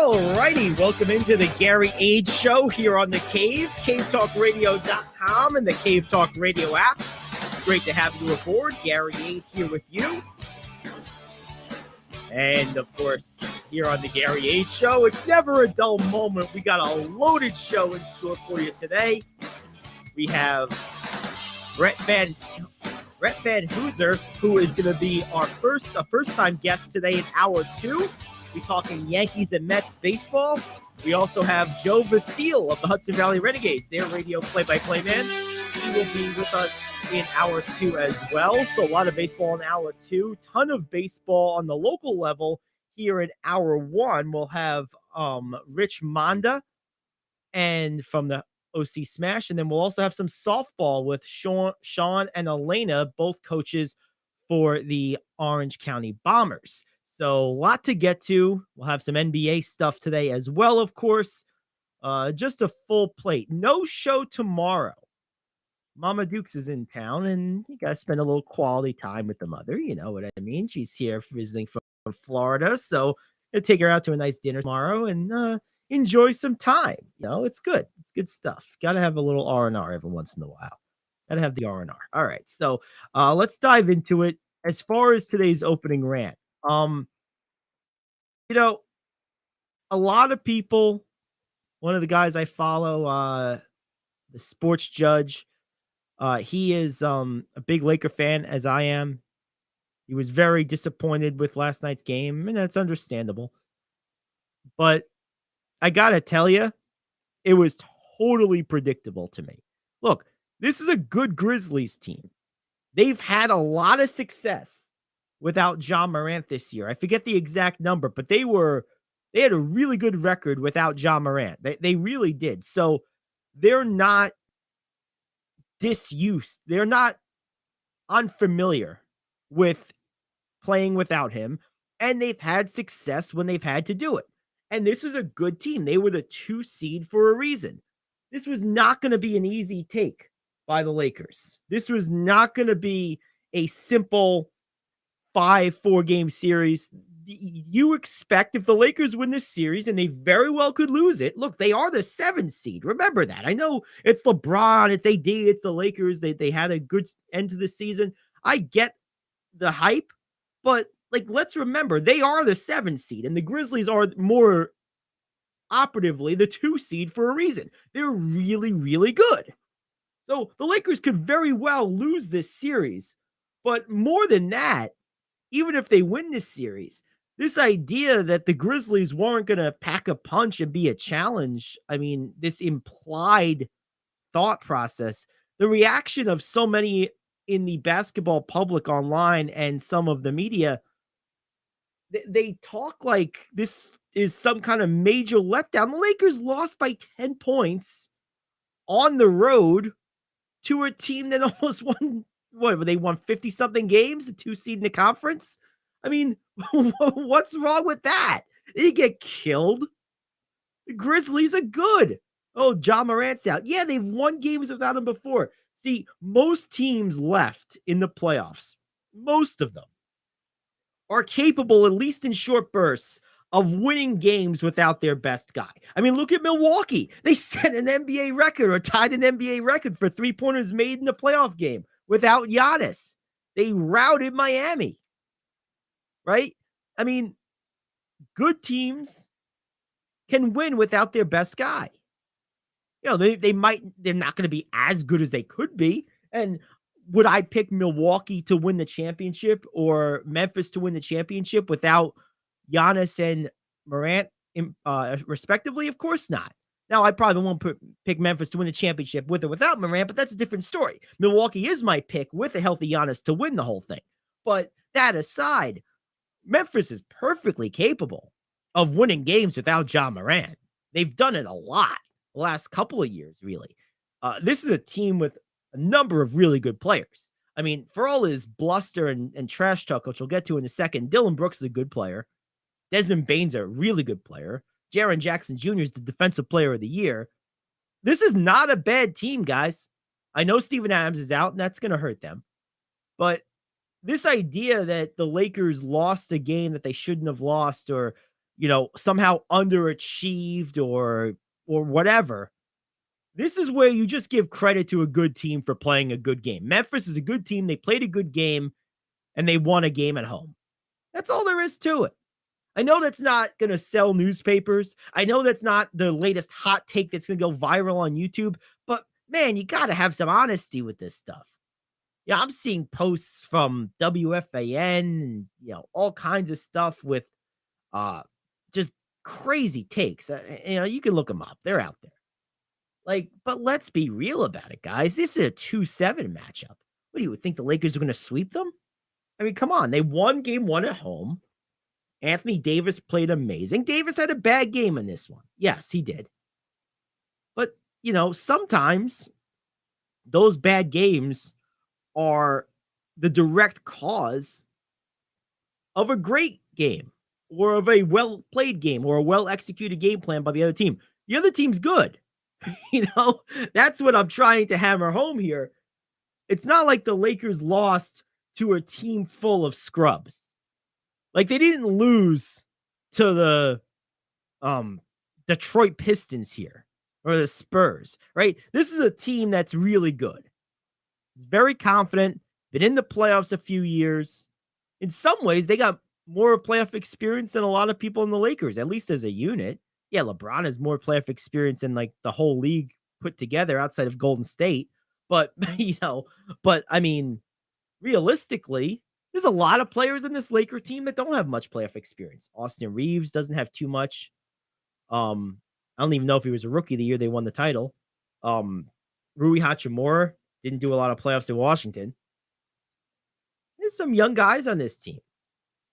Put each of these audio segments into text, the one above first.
Alrighty, welcome into the Gary Ayd Show here on The Cave, cavetalkradio.com and the Cave Talk Radio app. Great to have you aboard. Gary Ayd here with you. And, of course, here on the Gary Ayd Show, it's never a dull moment. We got a loaded show in store for you today. We have Brett Van Hooser, who is going to be our first-time guest today in Hour 2. We're talking Yankees and Mets baseball. We also have Joe Vasile of the Hudson Valley Renegades, their radio play-by-play man. He will be with us in Hour 2 as well. So a lot of baseball in Hour 2. Ton of baseball on the local level here in Hour 1. We'll have Rich Monda and from the OC Smash. And then we'll also have some softball with Sean and Elena, both coaches for the Orange County Bombers. So a lot to get to. We'll have some NBA stuff today as well, of course. Just a full plate. No show tomorrow. Mama Dukes is in town, and you got to spend a little quality time with the mother. You know what I mean? She's here visiting from Florida, so I'll take her out to a nice dinner tomorrow and enjoy some time. You know, it's good. It's good stuff. Got to have a little R&R every once in a while. Got to have the R&R. All right, so let's dive into it. As far as today's opening rant, you know, a lot of people, one of the guys I follow, the sports judge, he is a big Laker fan, as I am. He was very disappointed with last night's game, and that's understandable. But I got to tell you, it was totally predictable to me. Look, this is a good Grizzlies team. They've had a lot of success without John Morant this year. I forget the exact number, but they had a really good record without John Morant. They really did. So they're not disused. They're not unfamiliar with playing without him, and they've had success when they've had to do it. And this is a good team. They were the 2 seed for a reason. This was not going to be an easy take by the Lakers. This was not going to be a simple 5-4 game series. You expect if the Lakers win this series, and they very well could lose it. Look, they are the 7 seed. Remember that. I know it's LeBron, it's AD, it's the Lakers. They had a good end to the season. I get the hype, but let's remember they are the 7 seed, and the Grizzlies are more operatively the 2 seed for a reason. They're really, really good. So the Lakers could very well lose this series, but more than that, even if they win this series, this idea that the Grizzlies weren't going to pack a punch and be a challenge, I mean, this implied thought process, the reaction of so many in the basketball public online and some of the media, they talk like this is some kind of major letdown. The Lakers lost by 10 points on the road to a team that almost won. What, they won 50-something games, a 2 seed in the conference? I mean, what's wrong with that? They didn't get killed. The Grizzlies are good. Oh, John Morant's out. Yeah, they've won games without him before. See, most teams left in the playoffs, most of them, are capable, at least in short bursts, of winning games without their best guy. I mean, look at Milwaukee. They set an NBA record or tied an NBA record for 3-pointers made in the playoff game without Giannis. They routed Miami, right? I mean, good teams can win without their best guy. You know, they're not going to be as good as they could be. And would I pick Milwaukee to win the championship or Memphis to win the championship without Giannis and Morant, respectively? Of course not. Now, I probably won't pick Memphis to win the championship with or without Morant, but that's a different story. Milwaukee is my pick with a healthy Giannis to win the whole thing. But that aside, Memphis is perfectly capable of winning games without John Morant. They've done it a lot the last couple of years, really. This is a team with a number of really good players. I mean, for all his bluster and trash talk, which we'll get to in a second, Dylan Brooks is a good player. Desmond Bane's a really good player. Jaren Jackson Jr. is the defensive player of the year. This is not a bad team, guys. I know Steven Adams is out, and that's going to hurt them. But this idea that the Lakers lost a game that they shouldn't have lost, or somehow underachieved or whatever. This is where you just give credit to a good team for playing a good game. Memphis is a good team. They played a good game and they won a game at home. That's all there is to it. I know that's not going to sell newspapers. I know that's not the latest hot take that's going to go viral on YouTube, but man, you got to have some honesty with this stuff. Yeah, I'm seeing posts from WFAN and all kinds of stuff with just crazy takes. You can look them up. They're out there. But let's be real about it, guys. This is a 2-7 matchup. What do you think the Lakers are going to sweep them? I mean, come on. They won game 1 at home. Anthony Davis played amazing. Davis had a bad game in this one. Yes, he did. But, sometimes those bad games are the direct cause of a great game or of a well-played game or a well-executed game plan by the other team. The other team's good. That's what I'm trying to hammer home here. It's not like the Lakers lost to a team full of scrubs. Like, they didn't lose to the Detroit Pistons here or the Spurs, right? This is a team that's really good. Very confident, been in the playoffs a few years. In some ways, they got more playoff experience than a lot of people in the Lakers, at least as a unit. Yeah, LeBron has more playoff experience than like the whole league put together outside of Golden State. But, I mean, realistically, there's a lot of players in this Laker team that don't have much playoff experience. Austin Reeves doesn't have too much. I don't even know if he was a rookie the year they won the title. Rui Hachimura didn't do a lot of playoffs in Washington. There's some young guys on this team.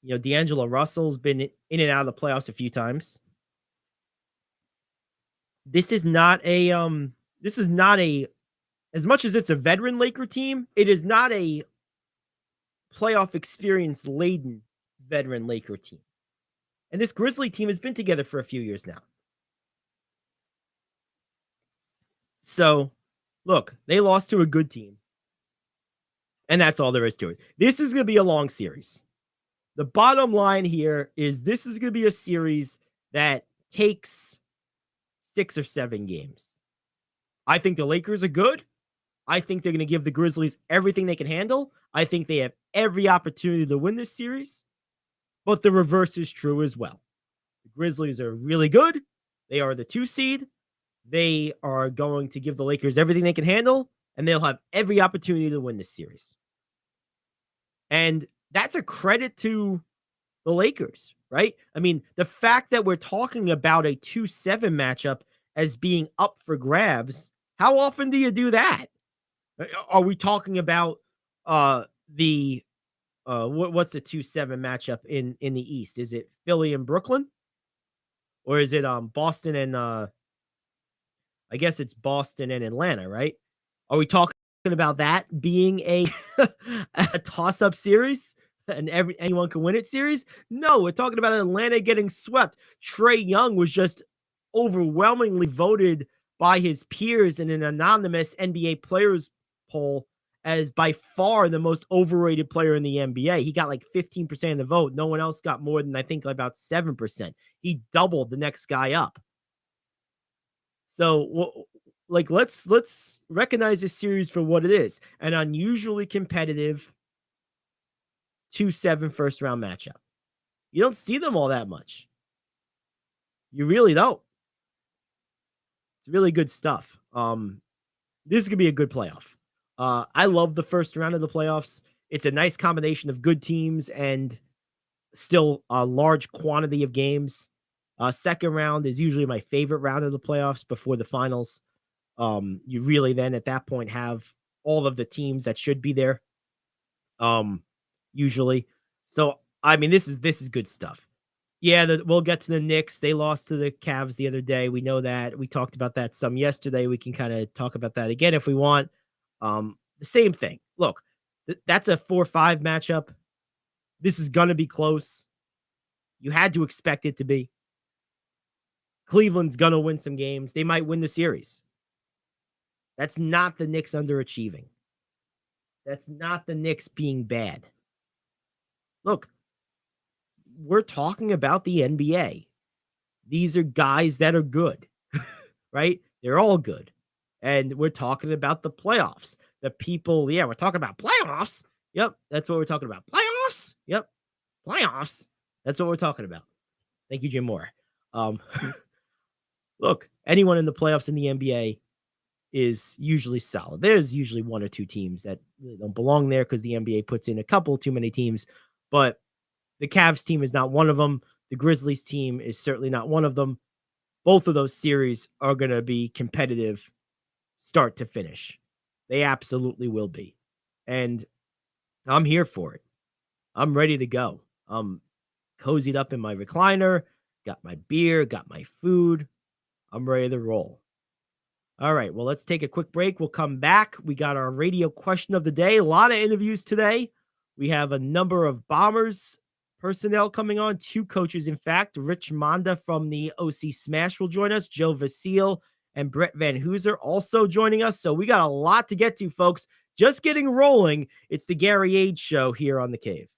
D'Angelo Russell's been in and out of the playoffs a few times. This is not a, as much as it's a veteran Laker team, it is not a playoff experience laden veteran Laker team. And this Grizzly team has been together for a few years now. So, look, they lost to a good team. And that's all there is to it. This is going to be a long series. The bottom line here is this is going to be a series that takes 6 or 7 games. I think the Lakers are good. I think they're going to give the Grizzlies everything they can handle. I think they have every opportunity to win this series. But the reverse is true as well. The Grizzlies are really good. They are the 2 seed. They are going to give the Lakers everything they can handle, and they'll have every opportunity to win this series. And that's a credit to the Lakers, right? I mean, the fact that we're talking about a 2-7 matchup as being up for grabs, how often do you do that? Are we talking about what's the 2-7 matchup in the East? Is it Philly and Brooklyn? Or is it Boston and I guess it's Boston and Atlanta, right? Are we talking about that being a toss-up series and anyone can win it series? No, we're talking about Atlanta getting swept. Trae Young was just overwhelmingly voted by his peers in an anonymous NBA players poll as by far the most overrated player in the NBA. He got like 15% of the vote. No one else got more than, I think, about 7%. He doubled the next guy up. So, let's recognize this series for what it is. An unusually competitive 2-7 first-round matchup. You don't see them all that much. You really don't. It's really good stuff. This is going to be a good playoff. I love the first round of the playoffs. It's a nice combination of good teams and still a large quantity of games. Second round is usually my favorite round of the playoffs before the finals. You really then at that point have all of the teams that should be there. Usually. So, I mean, this is good stuff. Yeah, we'll get to the Knicks. They lost to the Cavs the other day. We know that. We talked about that some yesterday. We can kind of talk about that again if we want. The same thing. Look, that's a 4-5 matchup. This is going to be close. You had to expect it to be. Cleveland's going to win some games. They might win the series. That's not the Knicks underachieving. That's not the Knicks being bad. Look, we're talking about the NBA. These are guys that are good, right? They're all good. And we're talking about the playoffs. The people, we're talking about playoffs. Yep, that's what we're talking about. Playoffs? Yep, playoffs. That's what we're talking about. Thank you, Jim Moore. Look, anyone in the playoffs in the NBA is usually solid. There's usually one or two teams that really don't belong there because the NBA puts in a couple too many teams, but the Cavs team is not one of them. The Grizzlies team is certainly not one of them. Both of those series are going to be competitive start to finish. They absolutely will be. And I'm here for it. I'm ready to go. I'm cozied up in my recliner, got my beer, got my food. I'm ready to roll. All right, well, let's take a quick break. We'll come back. We got our radio question of the day. A lot of interviews today. We have a number of Bombers personnel coming on, 2 coaches, in fact. Rich Monda from the OC Smash will join us. Joe Vasile and Brett Van Hooser also joining us. So we got a lot to get to, folks. Just getting rolling. It's the Gary Ayd Show here on The Cave.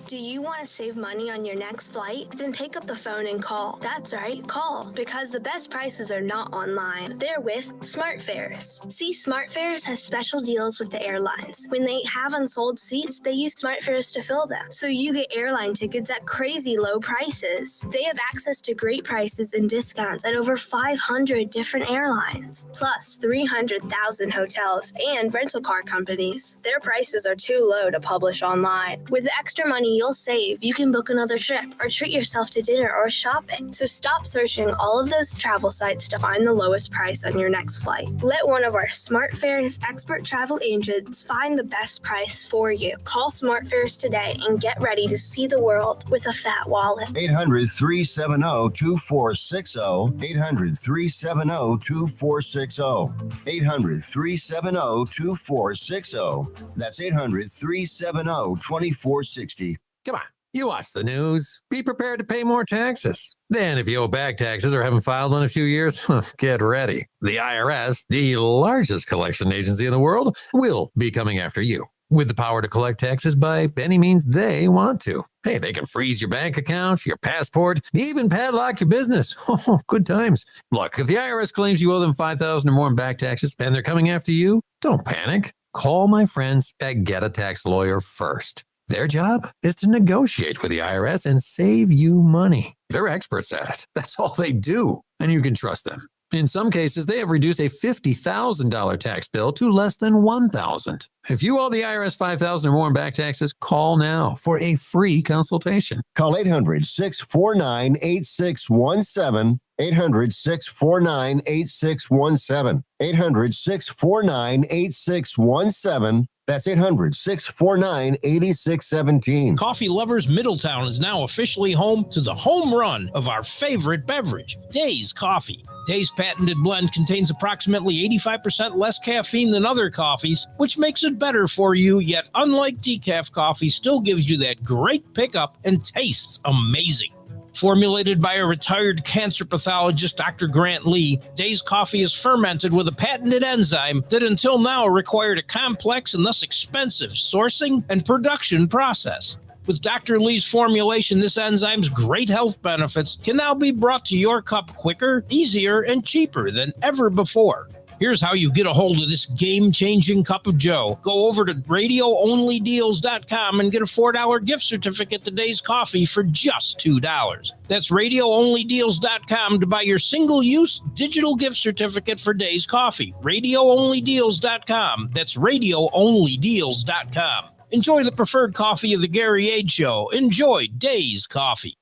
Do you want to save money on your next flight? Then pick up the phone and call. That's right, call. Because the best prices are not online. They're with SmartFares. See, SmartFares has special deals with the airlines. When they have unsold seats, they use SmartFares to fill them. So you get airline tickets at crazy low prices. They have access to great prices and discounts at over 500 different airlines. Plus 300,000 hotels and rental car companies. Their prices are too low to publish online. With the extra money you'll save, you can book another trip or treat yourself to dinner or shopping. So stop searching all of those travel sites to find the lowest price on your next flight. Let one of our SmartFares expert travel agents find the best price for you. Call SmartFares today and get ready to see the world with a fat wallet. 800-370-2460. 800-370-2460. 800-370-2460. That's 800-370-2460. Come on, you watch the news. Be prepared to pay more taxes. Then if you owe back taxes or haven't filed in a few years, get ready. The IRS, the largest collection agency in the world, will be coming after you with the power to collect taxes by any means they want to. Hey, they can freeze your bank account, your passport, even padlock your business. Oh, good times. Look, if the IRS claims you owe them $5,000 or more in back taxes and they're coming after you, don't panic. Call my friends at Get a Tax Lawyer first. Their job is to negotiate with the IRS and save you money. They're experts at it. That's all they do, and you can trust them. In some cases, they have reduced a $50,000 tax bill to less than $1,000. If you owe the IRS $5,000 or more in back taxes, call now for a free consultation. Call 800-649-8617. 800-649-8617. 800-649-8617. That's 800-649-8617. Coffee Lovers Middletown is now officially home to the home run of our favorite beverage, Days Coffee. Days' patented blend contains approximately 85% less caffeine than other coffees, which makes it better for you, yet unlike decaf coffee, still gives you that great pickup and tastes amazing. Formulated by a retired cancer pathologist, Dr. Grant Lee, Days Coffee is fermented with a patented enzyme that until now required a complex and thus expensive sourcing and production process. With Dr. Lee's formulation, this enzyme's great health benefits can now be brought to your cup quicker, easier, and cheaper than ever before. Here's how you get a hold of this game-changing cup of joe. Go over to radioonlydeals.com and get a $4 gift certificate to Days Coffee for just $2. That's radioonlydeals.com to buy your single-use digital gift certificate for Days Coffee. Radioonlydeals.com. That's radioonlydeals.com. Enjoy the preferred coffee of the Gary Ayd Show. Enjoy Days Coffee.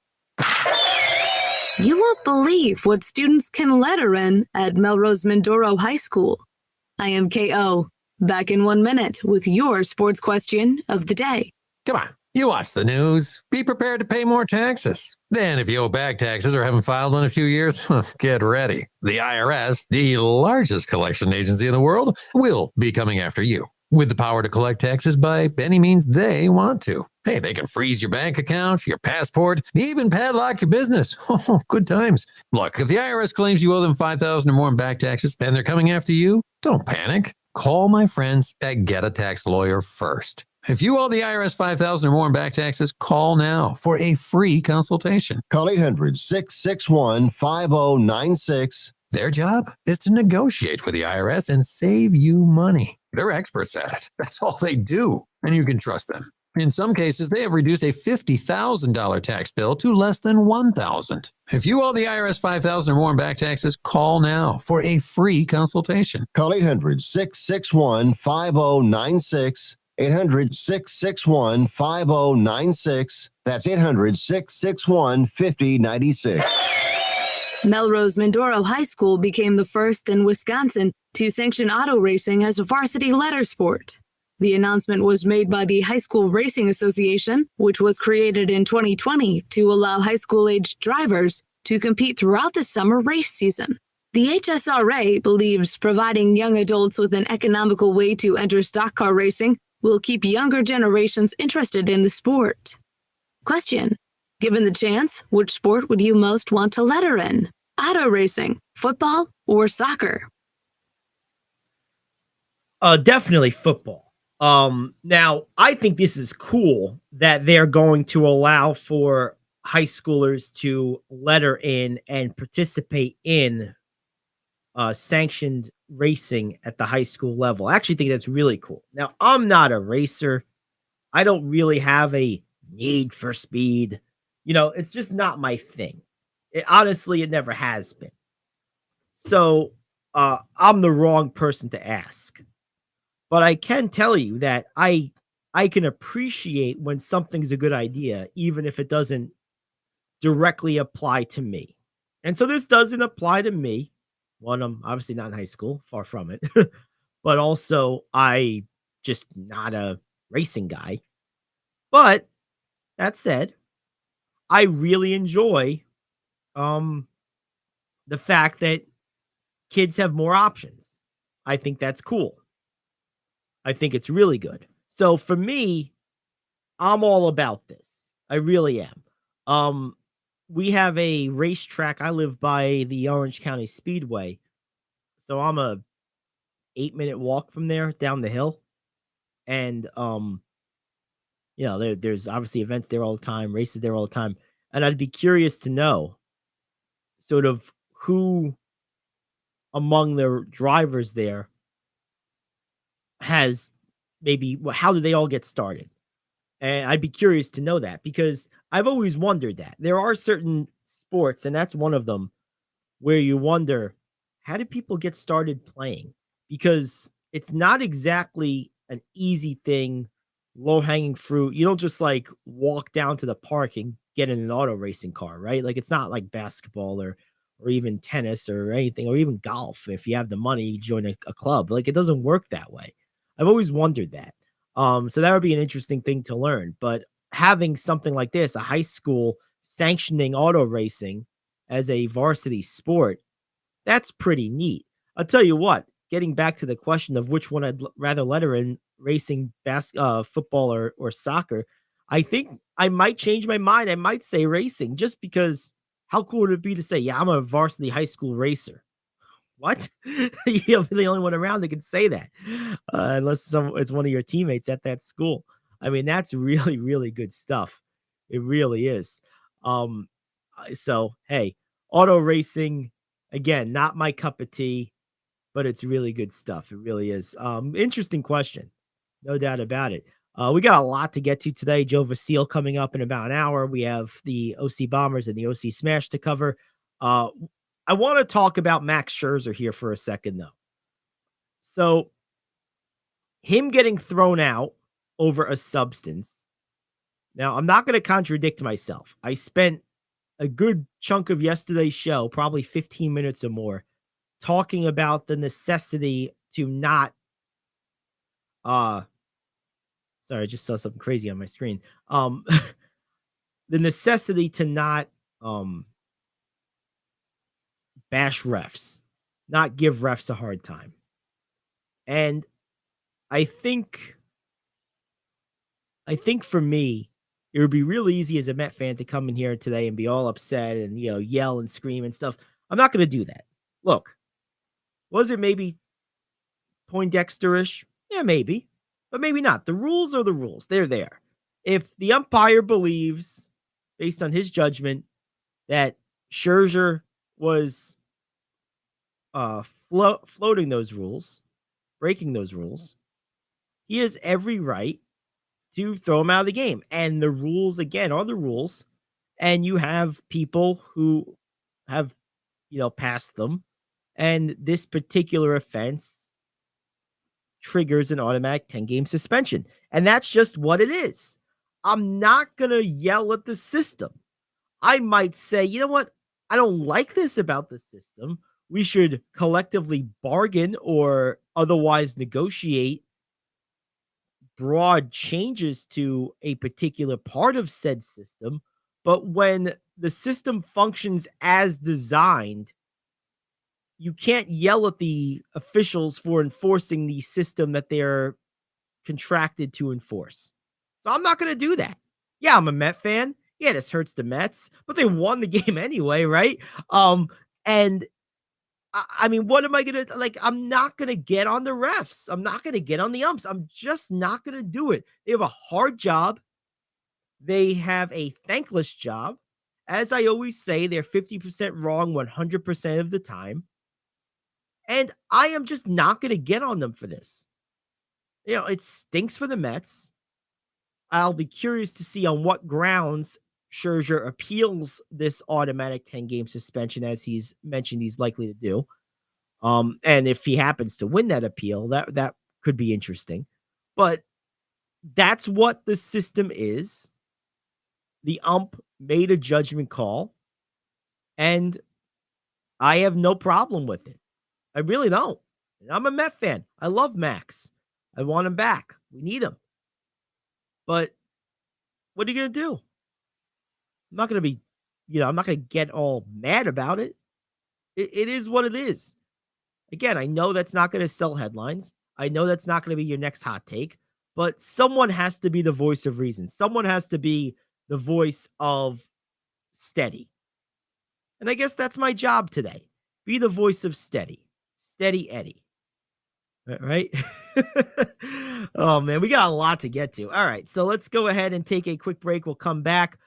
You won't believe what students can letter in at Melrose Mindoro High School. I am KO, back in 1 minute with your sports question of the day. Come on, you watch the news. Be prepared to pay more taxes. Then if you owe back taxes or haven't filed in a few years, get ready. The IRS, the largest collection agency in the world, will be coming after you with the power to collect taxes by any means they want to. Hey, they can freeze your bank account, your passport, even padlock your business. Oh, good times. Look, if the IRS claims you owe them $5,000 or more in back taxes and they're coming after you, don't panic. Call my friends at Get a Tax Lawyer first. If you owe the IRS $5,000 or more in back taxes, call now for a free consultation. Call 800-661-5096. Their job is to negotiate with the IRS and save you money. They're experts at it. That's all they do, and you can trust them. In some cases, they have reduced a $50,000 tax bill to less than $1,000. If you owe the IRS $5,000 or more in back taxes, call now for a free consultation. Call 800-661-5096. 800-661-5096. That's 800-661-5096. Melrose Mindoro High School became the first in Wisconsin to sanction auto racing as a varsity letter sport. The announcement was made by the High School Racing Association, which was created in 2020 to allow high school-aged drivers to compete throughout the summer race season. The HSRA believes providing young adults with an economical way to enter stock car racing will keep younger generations interested in the sport. Question: given the chance, which sport would you most want to letter in? Auto racing, football, or soccer? Definitely football. Now I think this is cool that they're going to allow for high schoolers to letter in and participate in sanctioned racing at the high school level. I actually think that's really cool. Now, I'm not a racer. I don't really have a need for speed. It's just not my thing. Honestly, it never has been. So, I'm the wrong person to ask. But I can tell you that I can appreciate when something's a good idea, even if it doesn't directly apply to me. And so this doesn't apply to me. One, I'm obviously not in high school, far from it. But also, I just not a racing guy. But that said, I really enjoy the fact that kids have more options. I think that's cool. I think it's really good. So for me, I'm all about this. I really am. We have a racetrack. I live by the Orange County Speedway. So I'm a 8-minute walk from there down the hill. And there's obviously events there all the time, races there all the time. And I'd be curious to know sort of who among the drivers there has how did they all get started? And I'd be curious to know that because I've always wondered that. There are certain sports, and that's one of them, where you wonder, how did people get started playing? Because it's not exactly an easy thing, low-hanging fruit. You don't just walk down to the park and get in an auto racing car, right? Like it's not like basketball or even tennis or anything, or even golf. If you have the money, you join a club. Like it doesn't work that way. I've always wondered that. So that would be an interesting thing to learn. But having something like this, a high school sanctioning auto racing as a varsity sport, that's pretty neat. I'll tell you what, getting back to the question of which one I'd rather letter in, racing, football or soccer, I think I might change my mind. I might say racing just because how cool would it be to say, yeah, I'm a varsity high school racer? What? You'll be the only one around that can say that, unless it's one of your teammates at that school. I mean, that's really, really good stuff. It really is. So, hey, auto racing, again, not my cup of tea, but it's really good stuff. It really is. Interesting question. No doubt about it. We got a lot to get to today. Joe Vasile coming up in about an hour. We have the OC Bombers and the OC Smash to cover. I want to talk about Max Scherzer here for a second, though. So, him getting thrown out over a substance. Now, I'm not going to contradict myself. I spent a good chunk of yesterday's show, probably 15 minutes or more, talking about the necessity to not sorry, I just saw something crazy on my screen. The necessity to not bash refs, not give refs a hard time. And I think for me, it would be really easy as a Met fan to come in here today and be all upset and, yell and scream and stuff. I'm not going to do that. Look, was it maybe Poindexter-ish? Yeah, maybe. but maybe not. The rules are the rules. They're there. If the umpire believes, based on his judgment, that Scherzer was floating those rules, breaking those rules, he has every right to throw him out of the game. And the rules, again, are the rules. And you have people who have, passed them. And this particular offense triggers an automatic 10-game suspension. And that's just what it is. I'm not going to yell at the system. I might say, you know what? I don't like this about the system. We should collectively bargain or otherwise negotiate broad changes to a particular part of said system. But when the system functions as designed, you can't yell at the officials for enforcing the system that they're contracted to enforce. So I'm not going to do that. Yeah, I'm a Met fan. Yeah, this hurts the Mets, but they won the game anyway, right? And I mean, what am I going to like? I'm not going to get on the refs. I'm not going to get on the umps. I'm just not going to do it. They have a hard job. They have a thankless job. As I always say, they're 50% wrong 100% of the time. And I am just not going to get on them for this. It stinks for the Mets. I'll be curious to see on what grounds Scherzer appeals this automatic 10-game suspension, as he's mentioned he's likely to do. And if he happens to win that appeal, that could be interesting. But that's what the system is. The ump made a judgment call, and I have no problem with it. I really don't. I'm a Met fan. I love Max. I want him back. We need him. But what are you going to do? I'm not going to be, I'm not going to get all mad about it. It is what it is. Again, I know that's not going to sell headlines. I know that's not going to be your next hot take, but someone has to be the voice of reason. Someone has to be the voice of steady. And I guess that's my job today. Be the voice of steady. Steady Eddie. Right? Oh, man, we got a lot to get to. All right, so let's go ahead and take a quick break. We'll come back.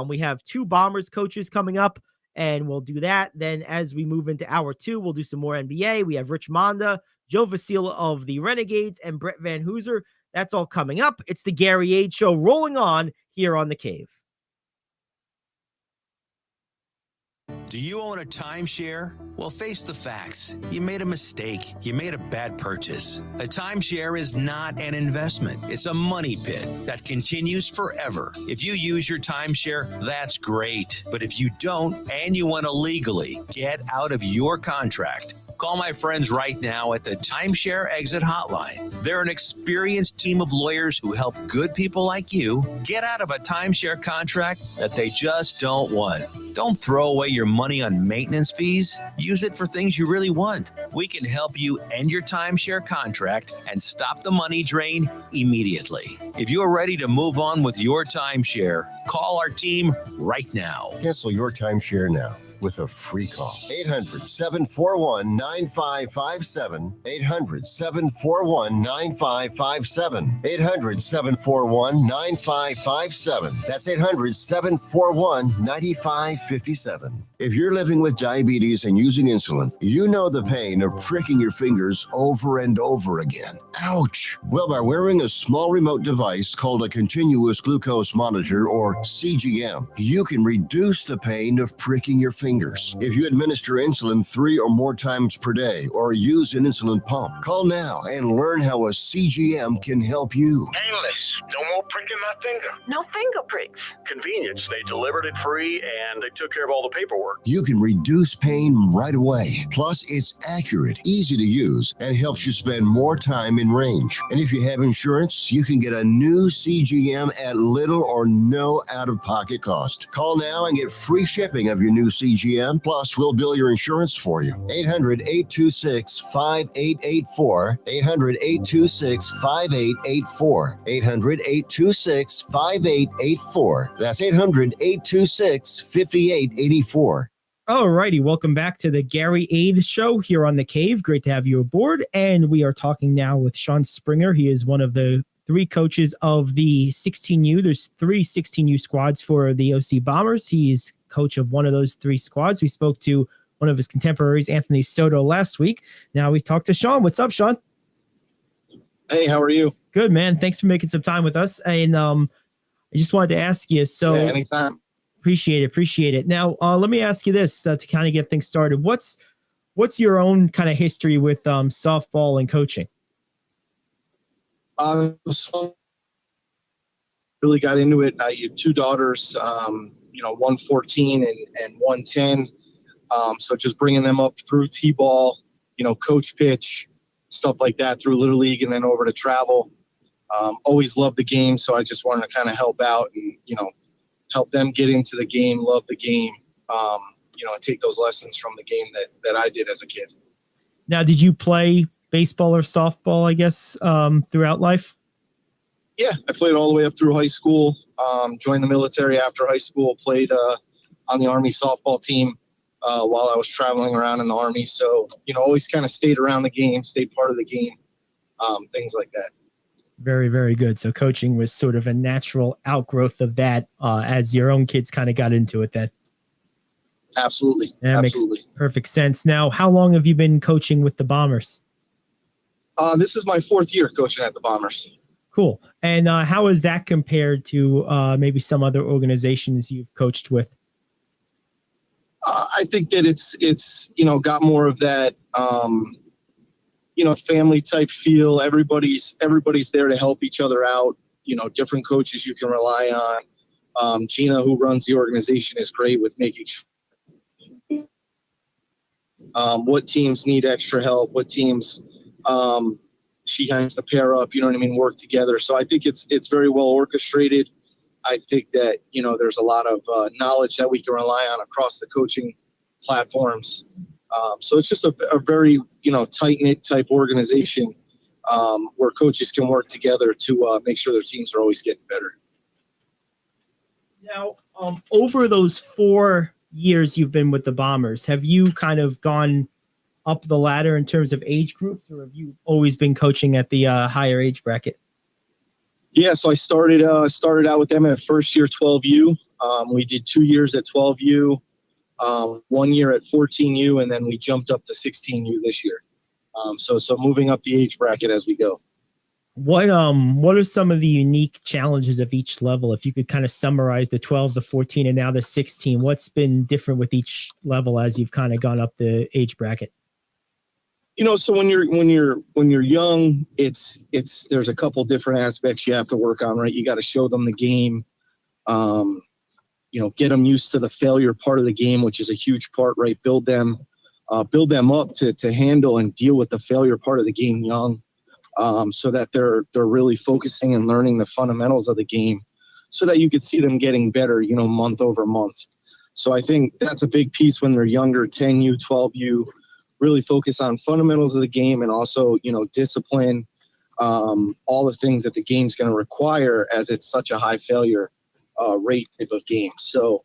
We have 2 Bombers coaches coming up, and we'll do that. Then as we move into hour 2, we'll do some more NBA. We have Rich Monda, Joe Vasila of the Renegades, and Brett Van Hooser. That's all coming up. It's the Gary Ayd Show rolling on here on The Cave. Do you own a timeshare? Well, face the facts. You made a mistake. You made a bad purchase. A timeshare is not an investment. It's a money pit that continues forever. If you use your timeshare, that's great. But if you don't, and you want to legally get out of your contract, call my friends right now at the Timeshare Exit Hotline. They're an experienced team of lawyers who help good people like you get out of a timeshare contract that they just don't want. Don't throw away your money on maintenance fees. Use it for things you really want. We can help you end your timeshare contract and stop the money drain immediately. If you're ready to move on with your timeshare, call our team right now. Cancel your timeshare now with a free call. 800-741-9557. 800-741-9557. 800-741-9557. That's 800-741-9557. If you're living with diabetes and using insulin, you know the pain of pricking your fingers over and over again. Ouch! Well, by wearing a small remote device called a continuous glucose monitor, or CGM, you can reduce the pain of pricking your fingers. If you administer insulin 3 or more times per day or use an insulin pump, call now and learn how a CGM can help you. Painless. No more pricking my finger. No finger pricks. Convenience. They delivered it free and they took care of all the paperwork. You can reduce pain right away. Plus, it's accurate, easy to use, and helps you spend more time in range. And if you have insurance, you can get a new CGM at little or no out-of-pocket cost. Call now and get free shipping of your new CGM. Plus, we'll bill your insurance for you. 800-826-5884. 800-826-5884. 800-826-5884. That's 800-826-5884. All righty. Welcome back to the Gary Ayd Show here on The Cave. Great to have you aboard. And we are talking now with Sean Springer. He is one of the 3 coaches of the 16U. There's 3 16U squads for the OC Bombers. He's coach of one of those 3 squads. We spoke to one of his contemporaries, Anthony Soto, last week. Now we talked to Sean. What's up, Sean? Hey, how are you? Good, man. Thanks for making some time with us. And I just wanted to ask you, so Yeah, anytime. Appreciate it. Now, let me ask you this to kind of get things started. What's your own kind of history with softball and coaching? So really got into it. I have 2 daughters, one 14 and one 10. So just bringing them up through T-ball, coach pitch, stuff like that through Little League and then over to travel. Always loved the game. So I just wanted to kind of help out and, help them get into the game, love the game, and take those lessons from the game that I did as a kid. Now, did you play baseball or softball, I guess, throughout life? Yeah, I played all the way up through high school, joined the military after high school, played on the Army softball team while I was traveling around in the Army. So, always kind of stayed around the game, stayed part of the game, things like that. Very, very good. So coaching was sort of a natural outgrowth of that as your own kids kind of got into it then. Absolutely. That Absolutely. Makes perfect sense. Now, how long have you been coaching with the Bombers? This is my 4th year coaching at the Bombers. Cool. And how is that compared to maybe some other organizations you've coached with? I think that it's got more of that, family type feel. Everybody's there to help each other out. Different coaches you can rely on. Gina, who runs the organization, is great with making sure what teams need extra help, what teams she has to pair up, work together. So I think it's very well orchestrated. I think that, there's a lot of knowledge that we can rely on across the coaching platforms. So it's just a very, tight-knit type organization where coaches can work together to make sure their teams are always getting better. Now, over those 4 years you've been with the Bombers, have you kind of gone up the ladder in terms of age groups, or have you always been coaching at the higher age bracket? Yeah, so I started out with them at first year 12U. We did 2 years at 12U, 1 year at 14U, and then we jumped up to 16U this year. So moving up the age bracket as we go. What are some of the unique challenges of each level? If you could kind of summarize the 12, the 14, and now the 16, what's been different with each level as you've kind of gone up the age bracket? So when you're young, there's a couple different aspects you have to work on, right? You got to show them the game, get them used to the failure part of the game, which is a huge part, right? Build them up to handle and deal with the failure part of the game young, so that they're really focusing and learning the fundamentals of the game, so that you could see them getting better, month over month. So I think that's a big piece when they're younger, 10U, 12U. Really focus on fundamentals of the game and also, discipline, all the things that the game's going to require as it's such a high failure rate type of game. So,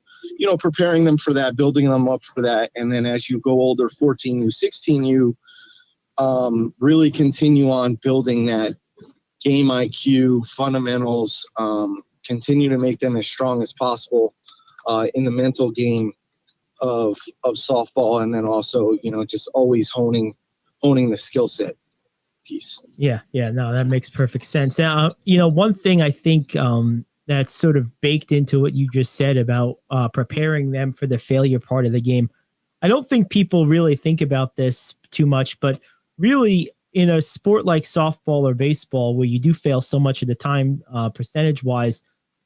preparing them for that, building them up for that. And then as you go older, 14U, 16U, really continue on building that game IQ, fundamentals, continue to make them as strong as possible in the mental game of softball, and then also just always honing the skill set piece. Yeah, no, that makes perfect sense. Now, one thing I think that's sort of baked into what you just said about preparing them for the failure part of the game. I don't think people really think about this too much, but really in a sport like softball or baseball, where you do fail so much of the time, percentage wise,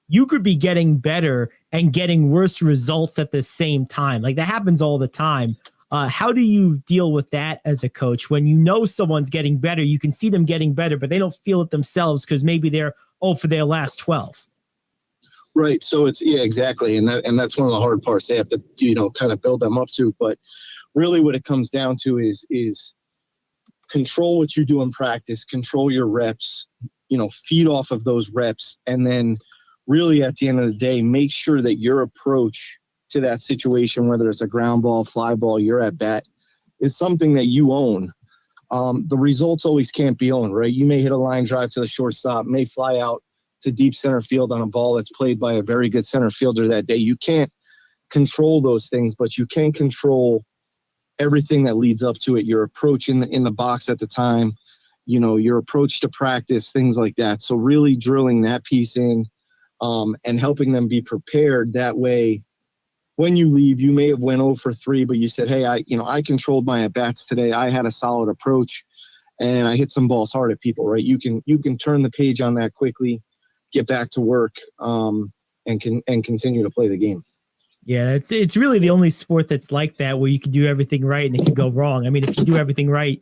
you could be getting better and getting worse results at the same time. Like that happens all the time. How do you deal with that as a coach when someone's getting better? You can see them getting better, but they don't feel it themselves because maybe they're for their last 12. Right. So exactly. And that's one of the hard parts they have to, kind of build them up to. But really what it comes down to is control what you do in practice, control your reps, feed off of those reps, and then really at the end of the day, make sure that your approach to that situation, whether it's a ground ball, fly ball, you're at bat, is something that you own. The results always can't be owned, right? You may hit a line drive to the shortstop, may fly out to deep center field on a ball that's played by a very good center fielder that day. You can't control those things, but you can control everything that leads up to it. Your approach in the box at the time, your approach to practice, things like that. So really drilling that piece in, and helping them be prepared. That way, when you leave, you may have went 0 for 3, but you said, hey, I controlled my at-bats today. I had a solid approach and I hit some balls hard at people, right? You can turn the page on that quickly, get back to work, and continue to play the game. Yeah, it's really the only sport that's like that, where you can do everything right and it can go wrong. I mean, if you do everything right,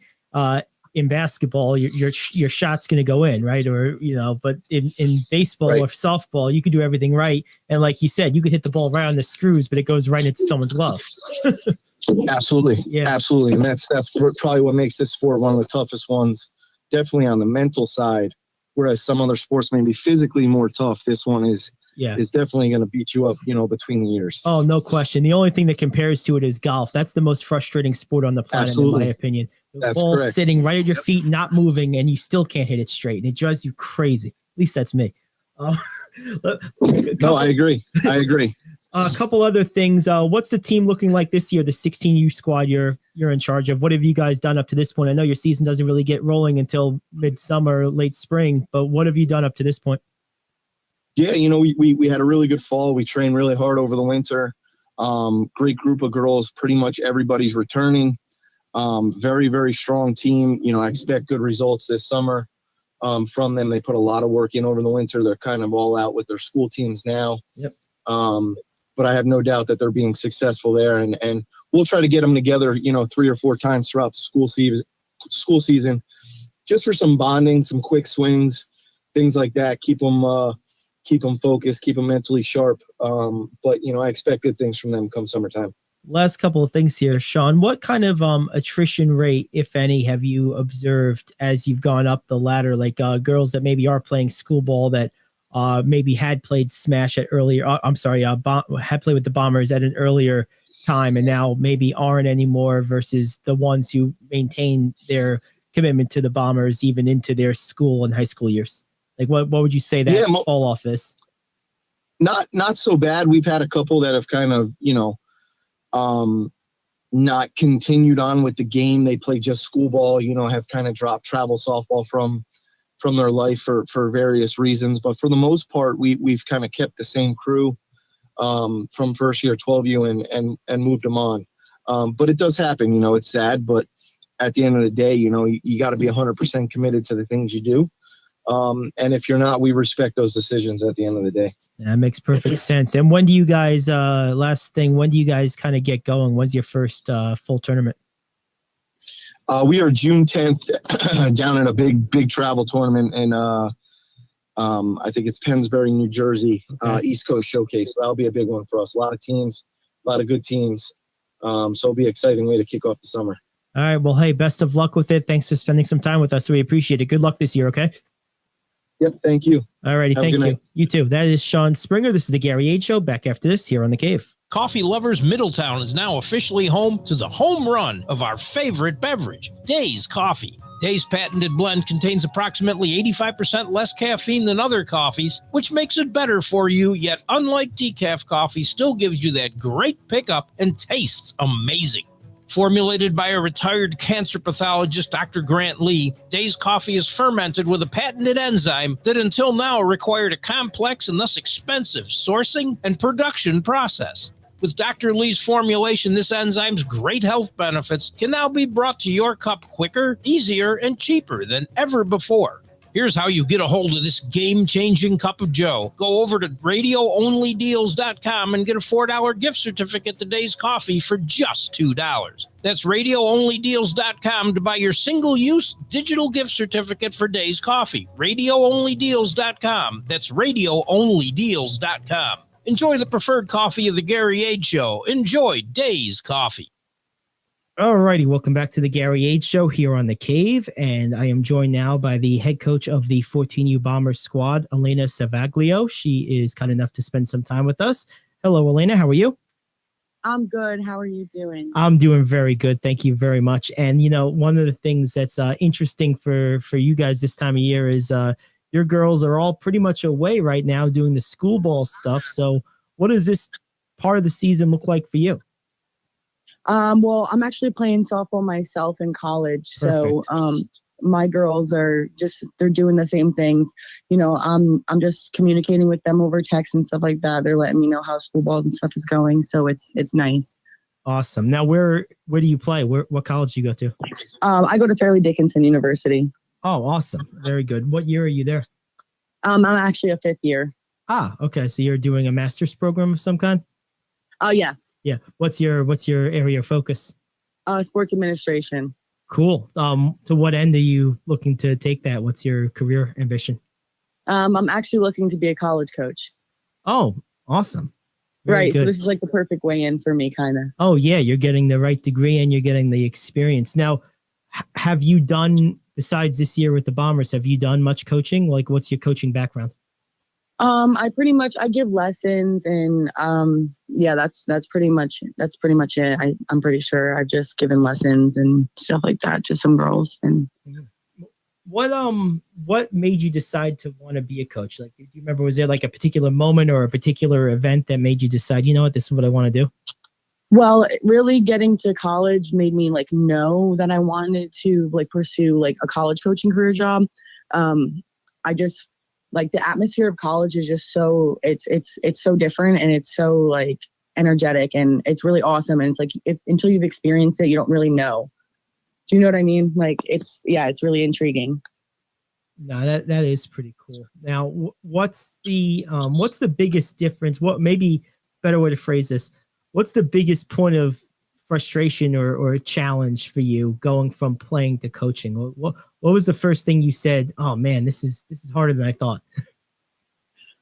in basketball, your shot's going to go in, right? Or, but in baseball right. or softball, you can do everything right. And like you said, you could hit the ball right on the screws, but it goes right into someone's glove. Absolutely. Yeah. Absolutely. And that's probably what makes this sport one of the toughest ones, definitely on the mental side. Whereas some other sports may be physically more tough, this one is definitely going to beat you up, between the ears. Oh, no question. The only thing that compares to it is golf. That's the most frustrating sport on the planet, Absolutely. in my opinion. The That's ball correct. sitting right at your feet, not moving, and you still can't hit it straight. And it drives you crazy. At least that's me. No, I agree. A couple other things. What's the team looking like this year? The 16U squad you're in charge of. What have you guys done up to this point? I know your season doesn't really get rolling until midsummer, late spring, but what have you done up to this point? Yeah, we had a really good fall. We trained really hard over the winter. Great group of girls. Pretty much everybody's returning. Very, very strong team. I expect good results this summer from them. They put a lot of work in over the winter. They're kind of all out with their school teams now. Yep. But I have no doubt that they're being successful there. And we'll try to get them together, 3 or 4 times throughout the school season, just for some bonding, some quick swings, things like that. Keep them focused, keep them mentally sharp. But I expect good things from them come summertime. Last couple of things here, Sean. What kind of attrition rate, if any, have you observed as you've gone up the ladder? Like girls that maybe are playing school ball that maybe had played Smash at earlier. Had played with the Bombers at an earlier time, and now maybe aren't anymore. Versus the ones who maintain their commitment to the Bombers even into their school and high school years. Like what would you say that fall off is? Not so bad. We've had a couple that have kind of, not continued on with the game. They play just school ball, have kind of dropped travel softball from their life for various reasons. But for the most part, we've kind of kept the same crew from first year 12U and moved them on. But it does happen, it's sad, but at the end of the day, you got to be 100% committed to the things you do. And if you're not, we respect those decisions at the end of the day. That makes perfect sense. And when do you guys, last thing, when do you guys kind of get going? When's your first full tournament? We are June 10th down in a big travel tournament in, I think it's Pennsbury, New Jersey, East Coast Showcase. So that'll be a big one for us. A lot of teams, a lot of good teams. So it'll be an exciting way to kick off the summer. All right. Well, hey, best of luck with it. Thanks for spending some time with us. We appreciate it. Good luck this year. Okay. Yep. Thank you. All righty. Thank you. You too. That is Sean Springer. This is the Gary Ayd Show. Back after this here on The Cave. Coffee Lovers Middletown is now officially home to the home run of our favorite beverage, Days Coffee. Days patented blend contains approximately 85% less caffeine than other coffees, which makes it better for you, yet unlike decaf coffee, still gives you that great pickup and tastes amazing. Formulated by a retired cancer pathologist, Dr. Grant Lee, Days Coffee is fermented with a patented enzyme that until now required a complex and thus expensive sourcing and production process. With Dr. Lee's formulation, this enzyme's great health benefits can now be brought to your cup quicker, easier, and cheaper than ever before. Here's how you get a hold of this game-changing cup of joe. Go over to radioonlydeals.com and get a $4 gift certificate to Days Coffee for just $2. That's radioonlydeals.com to buy your single-use digital gift certificate for Days Coffee. Radioonlydeals.com. That's radioonlydeals.com. Enjoy the preferred coffee of the Gary Ayd Show. Enjoy Days Coffee. All righty. Welcome back to the Gary Ayd Show here on The Cave. And I am joined now by the head coach of the 14U Bombers squad, Elena Savaglio. She is kind enough to spend some time with us. Hello, Elena. How are you? I'm good. How are you doing? I'm doing very good. Thank you very much. And one of the things that's interesting for you guys this time of year is your girls are all pretty much away right now doing the school ball stuff. So what does this part of the season look like for you? Well, I'm actually playing softball myself in college. Perfect. So my girls are they're doing the same things. I'm just communicating with them over text and stuff like that. They're letting me know how school balls and stuff is going. So it's nice. Awesome. Now, where do you play? What college do you go to? I go to Fairleigh Dickinson University. Oh, awesome. Very good. What year are you there? I'm actually a 5th year. Ah, okay. So you're doing a master's program of some kind? Oh, yes. Yeah. What's your area of focus? Sports administration. Cool. To what end are you looking to take that? What's your career ambition? I'm actually looking to be a college coach. Oh, awesome. Very right. good. So this is like the perfect way in for me, kind of. Oh, yeah. You're getting the right degree and you're getting the experience. Now, have you done, besides this year with the Bombers, have you done much coaching? Like, what's your coaching background? I give lessons and yeah, that's pretty much it. I'm pretty sure I've just given lessons and stuff like that to some girls. And what made you decide to want to be a coach? Like, do you remember, was there like a particular moment or a particular event that made you decide, you know what, this is what I want to do? Well, really getting to college made me like know that I wanted to like pursue like a college coaching career job. I just like the atmosphere of college is just so it's so different and it's so like energetic and it's really awesome. And it's like until you've experienced it, you don't really know. Do you know what I mean? Like it's really intriguing. No, that is pretty cool. Now, what's the biggest difference? What maybe better way to phrase this? What's the biggest point of frustration or challenge for you going from playing to coaching? What was the first thing you said? Oh man, this is harder than I thought.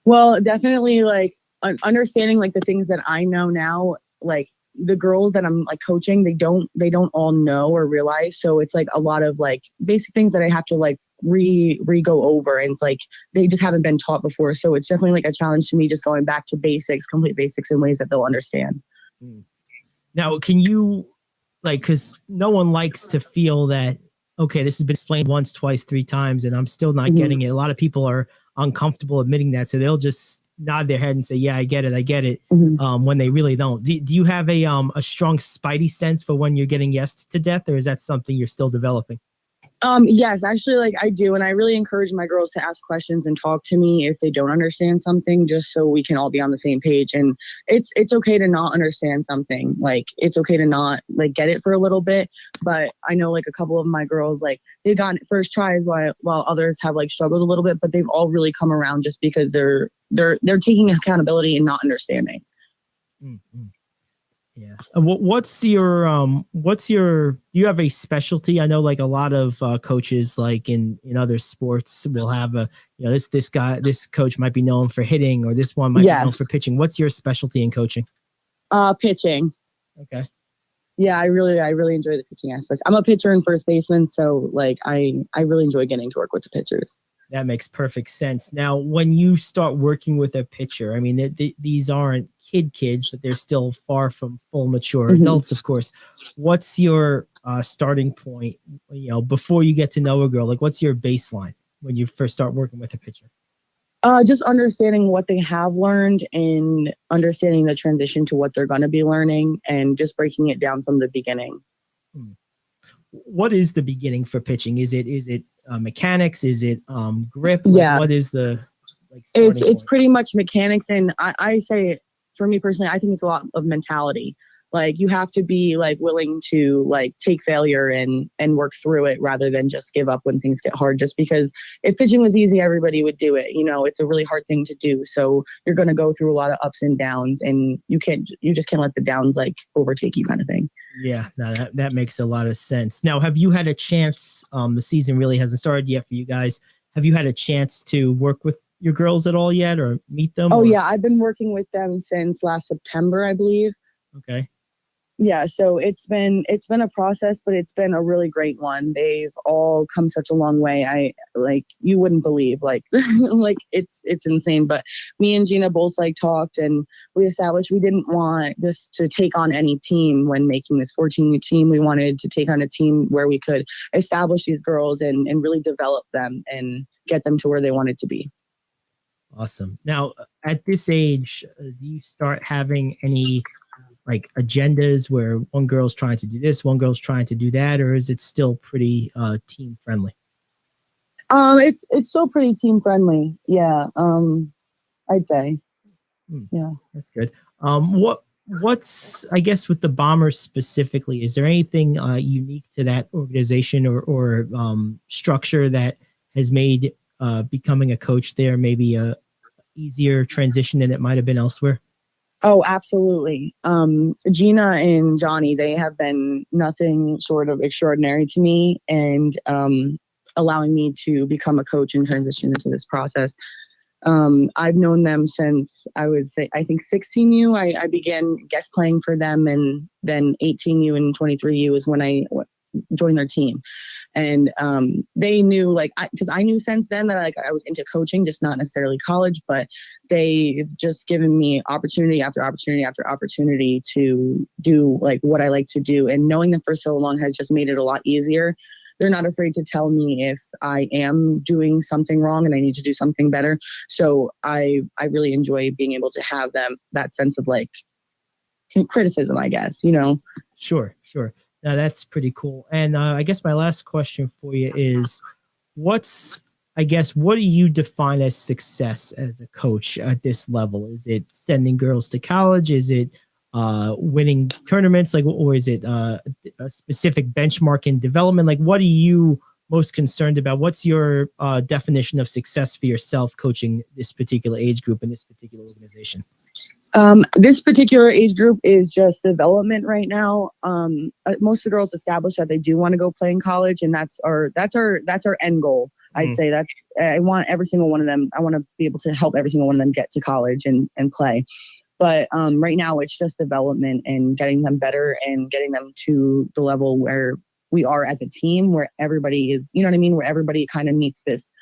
Well, definitely like understanding like the things that I know now, like the girls that I'm like coaching, they don't all know or realize. So it's like a lot of like basic things that I have to like go over. And it's like, they just haven't been taught before. So it's definitely like a challenge to me, just going back to basics, complete basics in ways that they'll understand. Now, can you because no one likes to feel that, okay, this has been explained once, twice, 3 times, and I'm still not getting it. A lot of people are uncomfortable admitting that. So they'll just nod their head and say, yeah, I get it. When they really don't. Do you have a strong spidey sense for when you're getting yes to death, or is that something you're still developing? Yes, actually, like I do. And I really encourage my girls to ask questions and talk to me if they don't understand something, just so we can all be on the same page. And it's okay to not understand something. Like, it's okay to not like get it for a little bit. But I know like a couple of my girls, like they've gotten it first tries while others have like struggled a little bit, but they've all really come around just because they're taking accountability and not understanding. Mm-hmm. Yeah. What's your do you have a specialty? I know like a lot of coaches like in other sports will have this coach might be known for hitting, or this one might be known for pitching. What's your specialty in coaching? Pitching. Okay. Yeah, I really enjoy the pitching aspect. I'm a pitcher and first baseman, so like I really enjoy getting to work with the pitchers. That makes perfect sense. Now, when you start working with a pitcher, I mean, these aren't kids, but they're still far from full mature adults, of course. What's your starting point, before you get to know a girl? Like, what's your baseline when you first start working with a pitcher? Just understanding what they have learned and understanding the transition to what they're going to be learning and just breaking it down from the beginning. What is the beginning for pitching? Is it mechanics? Is it grip? Yeah. What is the it's pretty much mechanics. And I say, for me personally, I think it's a lot of mentality. Like you have to be like willing to like take failure and work through it rather than just give up when things get hard. Just because if pitching was easy, everybody would do it. It's a really hard thing to do. So you're going to go through a lot of ups and downs, and you just can't let the downs like overtake you, kind of thing. Yeah, no, that makes a lot of sense. Now, have you had a chance? The season really hasn't started yet for you guys. Have you had a chance to work with your girls at all yet, or meet them? Oh, yeah, I've been working with them since last September, I believe. Okay. Yeah, so it's been a process, but it's been a really great one. They've all come such a long way. I like you wouldn't believe like like it's insane. But me and Gina both like talked, and we established we didn't want this to take on any team when making this 14 team. We wanted to take on a team where we could establish these girls and really develop them and get them to where they wanted to be. Awesome. Now, at this age, do you start having any like agendas where one girl's trying to do this, one girl's trying to do that, or is it still pretty team friendly? It's still pretty team friendly. Yeah. I'd say. Yeah. That's good. What's I guess with the Bombers specifically, is there anything unique to that organization or structure that has made becoming a coach there maybe a easier transition than it might have been elsewhere? Oh, absolutely. Gina and Johnny, they have been nothing short of extraordinary to me, and allowing me to become a coach and transition into this process. I've known them since I was, I think, 16U. I began guest playing for them, and then 18U and 23U is when I joined their team. And they knew, like, because I knew since then that like I was into coaching, just not necessarily college, but they've just given me opportunity after opportunity after opportunity to do like what I like to do. And knowing them for so long has just made it a lot easier. They're not afraid to tell me if I am doing something wrong and I need to do something better. So I really enjoy being able to have them that sense of like criticism, I guess, you know. Sure. Now that's pretty cool. And I guess my last question for you is, what do you define as success as a coach at this level? Is it sending girls to college? Is it winning tournaments? Like, or is it a specific benchmark in development? Like, what are you most concerned about? What's your definition of success for yourself coaching this particular age group in this particular organization? This particular age group is just development right now. Most of the girls established that they do want to go play in college, and that's our end goal. I'd say I want every single one of them. I want to be able to help every single one of them get to college and play. But right now it's just development and getting them better and getting them to the level where we are as a team, where everybody is, you know what I mean? Where everybody kind of meets this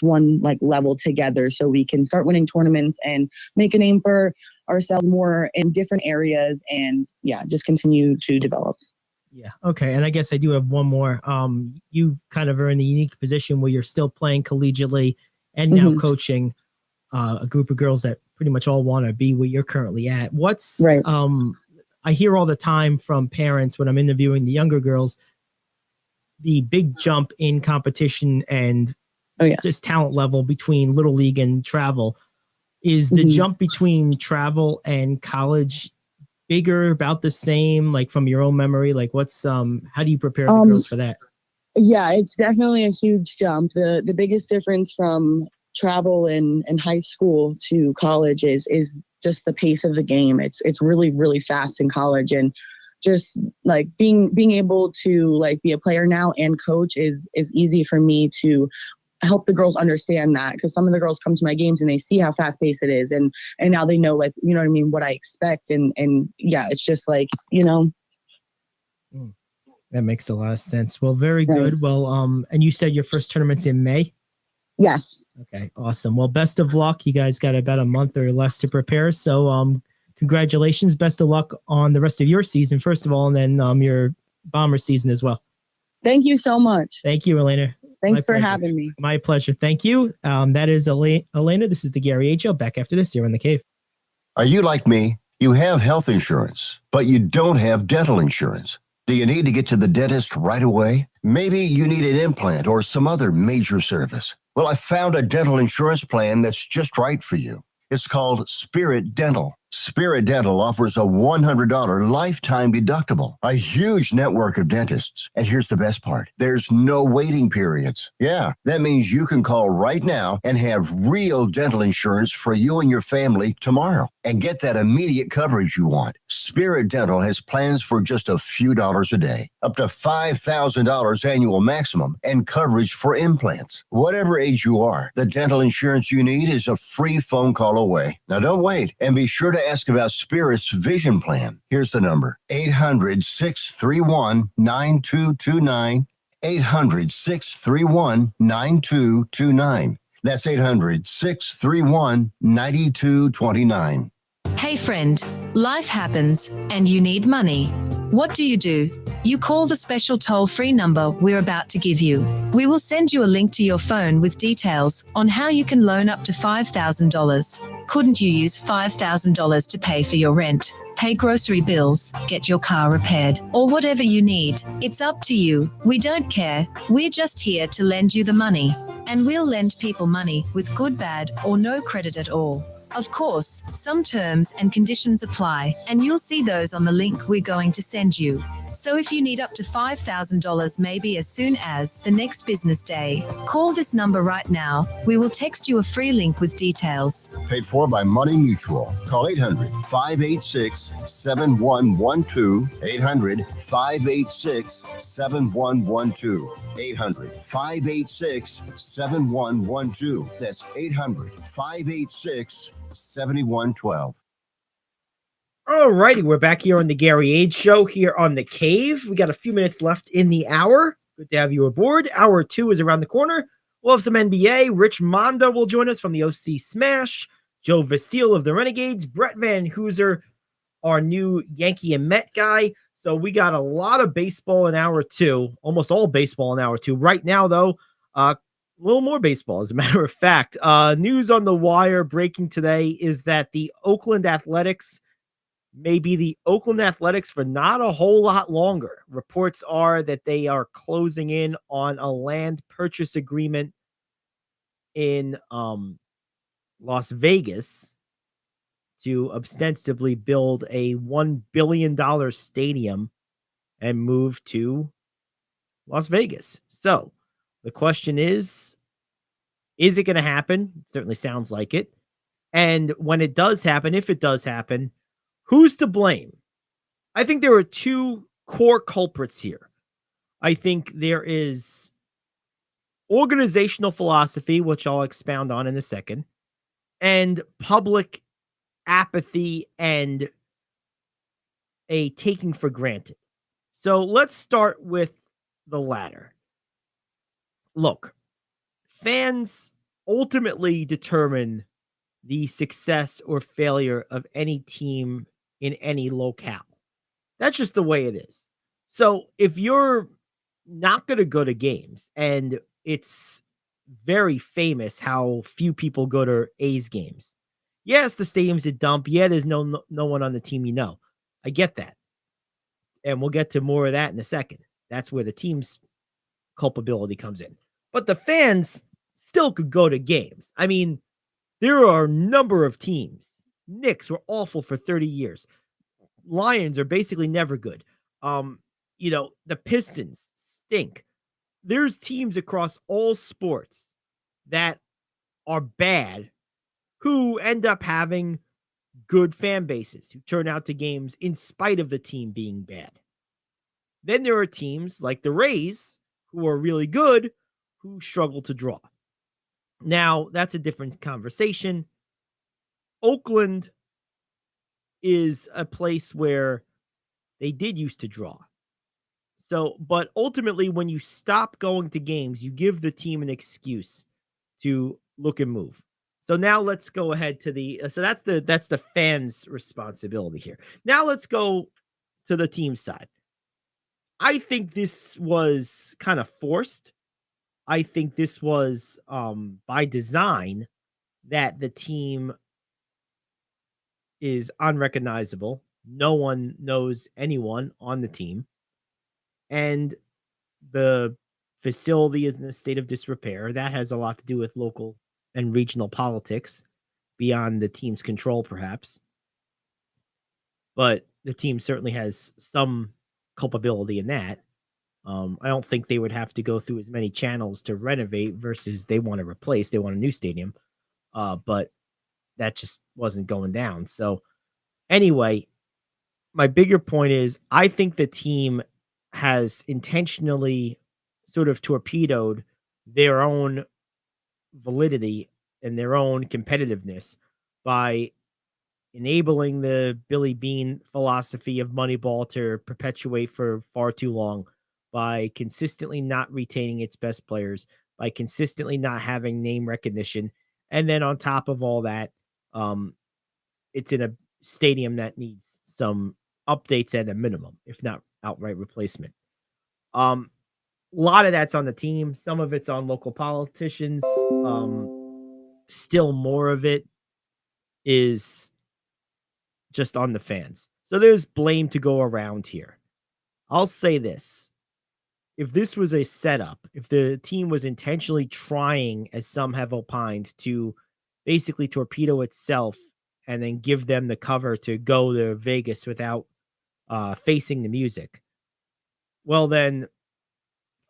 one like level together, so we can start winning tournaments and make a name for ourselves more in different areas, and just continue to develop. Yeah. Okay. And I guess I do have one more. You kind of are in a unique position where you're still playing collegiately and now coaching a group of girls that pretty much all want to be where you're currently at. What's right? I hear all the time from parents when I'm interviewing the younger girls, the big jump in competition and just talent level between Little League and travel. Is the jump between travel and college bigger, about the same, like from your own memory? Like what's how do you prepare the girls for that? Yeah, it's definitely a huge jump. The biggest difference from travel in high school to college is just the pace of the game. It's really, really fast in college, and just like being able to like be a player now and coach is easy for me to help the girls understand that, because some of the girls come to my games and they see how fast paced it is, and now they know, like, you know what I mean, what I expect, and it's just like, you know. That makes a lot of sense. Well, very good. Well, and you said your first tournament's in May? Yes. Okay, awesome. Well, best of luck. You guys got about a month or less to prepare, so congratulations. Best of luck on the rest of your season, first of all, and then your Bomber season as well. Thank you so much. Thank you, Elena. Thanks for having me. My pleasure. Thank you. That is Elena. This is the Gary Ayd Show. Back after this here in the cave. Are you like me? You have health insurance, but you don't have dental insurance. Do you need to get to the dentist right away? Maybe you need an implant or some other major service. Well, I found a dental insurance plan that's just right for you. It's called Spirit Dental. Spirit Dental offers a $100 lifetime deductible, a huge network of dentists. And here's the best part. There's no waiting periods. Yeah, that means you can call right now and have real dental insurance for you and your family tomorrow and get that immediate coverage you want. Spirit Dental has plans for just a few dollars a day, up to $5,000 annual maximum, and coverage for implants. Whatever age you are, the dental insurance you need is a free phone call away. Now don't wait, and be sure to to ask about Spirit's vision plan. Here's the number: 800-631-9229. 800-631-9229. That's 800-631-9229. Hey friend, life happens and you need money. What do? You call the special toll-free number we're about to give you. We will send you a link to your phone with details on how you can loan up to $5,000. Couldn't you use $5,000 to pay for your rent, pay grocery bills, get your car repaired, or whatever you need? It's up to you. We don't care. We're just here to lend you the money. And we'll lend people money with good, bad, or no credit at all. Of course, some terms and conditions apply, and you'll see those on the link we're going to send you. So if you need up to $5,000 maybe as soon as the next business day, call this number right now. We will text you a free link with details. Paid for by Money Mutual. Call 800-586-7112. 800-586-7112. 800-586-7112. That's 800-586-7112. All righty, we're back here on the Gary Ayd Show here on The Cave. We got a few minutes left in the hour. Good to have you aboard. Hour 2 is around the corner. We'll have some NBA. Rich Mondo will join us from the OC Smash. Joe Vasile of the Renegades. Brett Van Hooser, our new Yankee and Met guy. So we got a lot of baseball in hour 2. Almost all baseball in hour 2. Right now, though, a little more baseball, as a matter of fact. News on the wire breaking today is that the Oakland Athletics may be the Oakland Athletics for not a whole lot longer. Reports are that they are closing in on a land purchase agreement in Las Vegas to ostensibly build a $1 billion stadium and move to Las Vegas. So the question is it going to happen? It certainly sounds like it. And when it does happen, if it does happen, who's to blame? I think there are two core culprits here. I think there is organizational philosophy, which I'll expound on in a second, and public apathy and a taking for granted. So let's start with the latter. Look, fans ultimately determine the success or failure of any team in any locale. That's just the way it is. So if you're not going to go to games, and it's very famous how few people go to A's games. Yes, the stadium's a dump. Yeah, there's no one on the team you know. I get that. And we'll get to more of that in a second. That's where the team's culpability comes in. But the fans still could go to games. I mean, there are a number of teams. Knicks were awful for 30 years. Lions are basically never good. The Pistons stink. There's teams across all sports that are bad who end up having good fan bases who turn out to games in spite of the team being bad. Then there are teams like the Rays who are really good who struggle to draw. Now, that's a different conversation. Oakland is a place where they did used to draw. So, but ultimately, when you stop going to games, you give the team an excuse to look and move. So now let's go ahead to that's the fans' responsibility here. Now let's go to the team side. I think this was kind of forced. I think this was by design, that the team is unrecognizable. No one knows anyone on the team. And the facility is in a state of disrepair. That has a lot to do with local and regional politics beyond the team's control, perhaps. But the team certainly has some culpability in that. I don't think they would have to go through as many channels to renovate versus they want to replace. They want a new stadium. But that just wasn't going down. So anyway, my bigger point is I think the team has intentionally sort of torpedoed their own validity and their own competitiveness by enabling the Billy Bean philosophy of Moneyball to perpetuate for far too long by consistently not retaining its best players, by consistently not having name recognition. And then on top of all that, um, it's in a stadium that needs some updates at a minimum, if not outright replacement. Um, a lot of that's on the team. Some of it's on local politicians. Still more of it is just on the fans. So there's blame to go around here. I'll say this. If this was a setup, if the team was intentionally trying, as some have opined, to basically torpedo itself and then give them the cover to go to Vegas without facing the music, well, then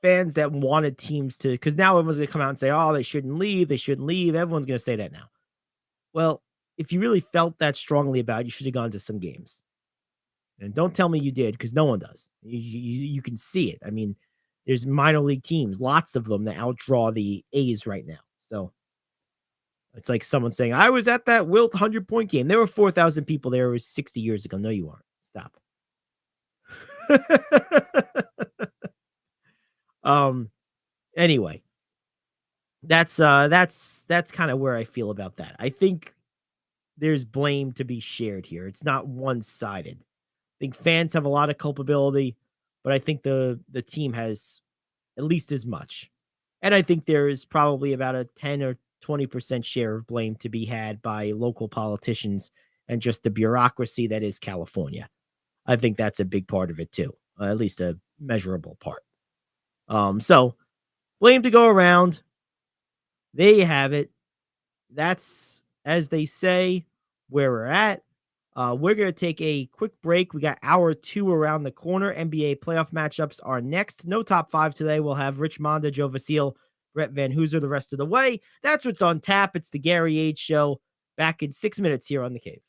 fans that wanted teams to, because now everyone's going to come out and say, oh, they shouldn't leave. They shouldn't leave. Everyone's going to say that now. Well, if you really felt that strongly about it, you should have gone to some games. And don't tell me you did, because no one does. You can see it. I mean, there's minor league teams, lots of them that outdraw the A's right now. So it's like someone saying, I was at that Wilt 100-point game. There were 4,000 people there. It was 60 years ago. No, you aren't. Stop. Anyway, that's kind of where I feel about that. I think there's blame to be shared here. It's not one-sided. I think fans have a lot of culpability, but I think the team has at least as much. And I think there is probably about a 10 or 20% share of blame to be had by local politicians and just the bureaucracy that is California. I think that's a big part of it too, at least a measurable part. So blame to go around. There you have it. That's, as they say, where we're at. We're going to take a quick break. We got hour 2 around the corner. NBA playoff matchups are next. No top 5 today. We'll have Rich Monda, Joe Vasile, Brett Van Hooser the rest of the way. That's what's on tap. It's the Gary Ayd Show. Back in 6 minutes here on The Cave.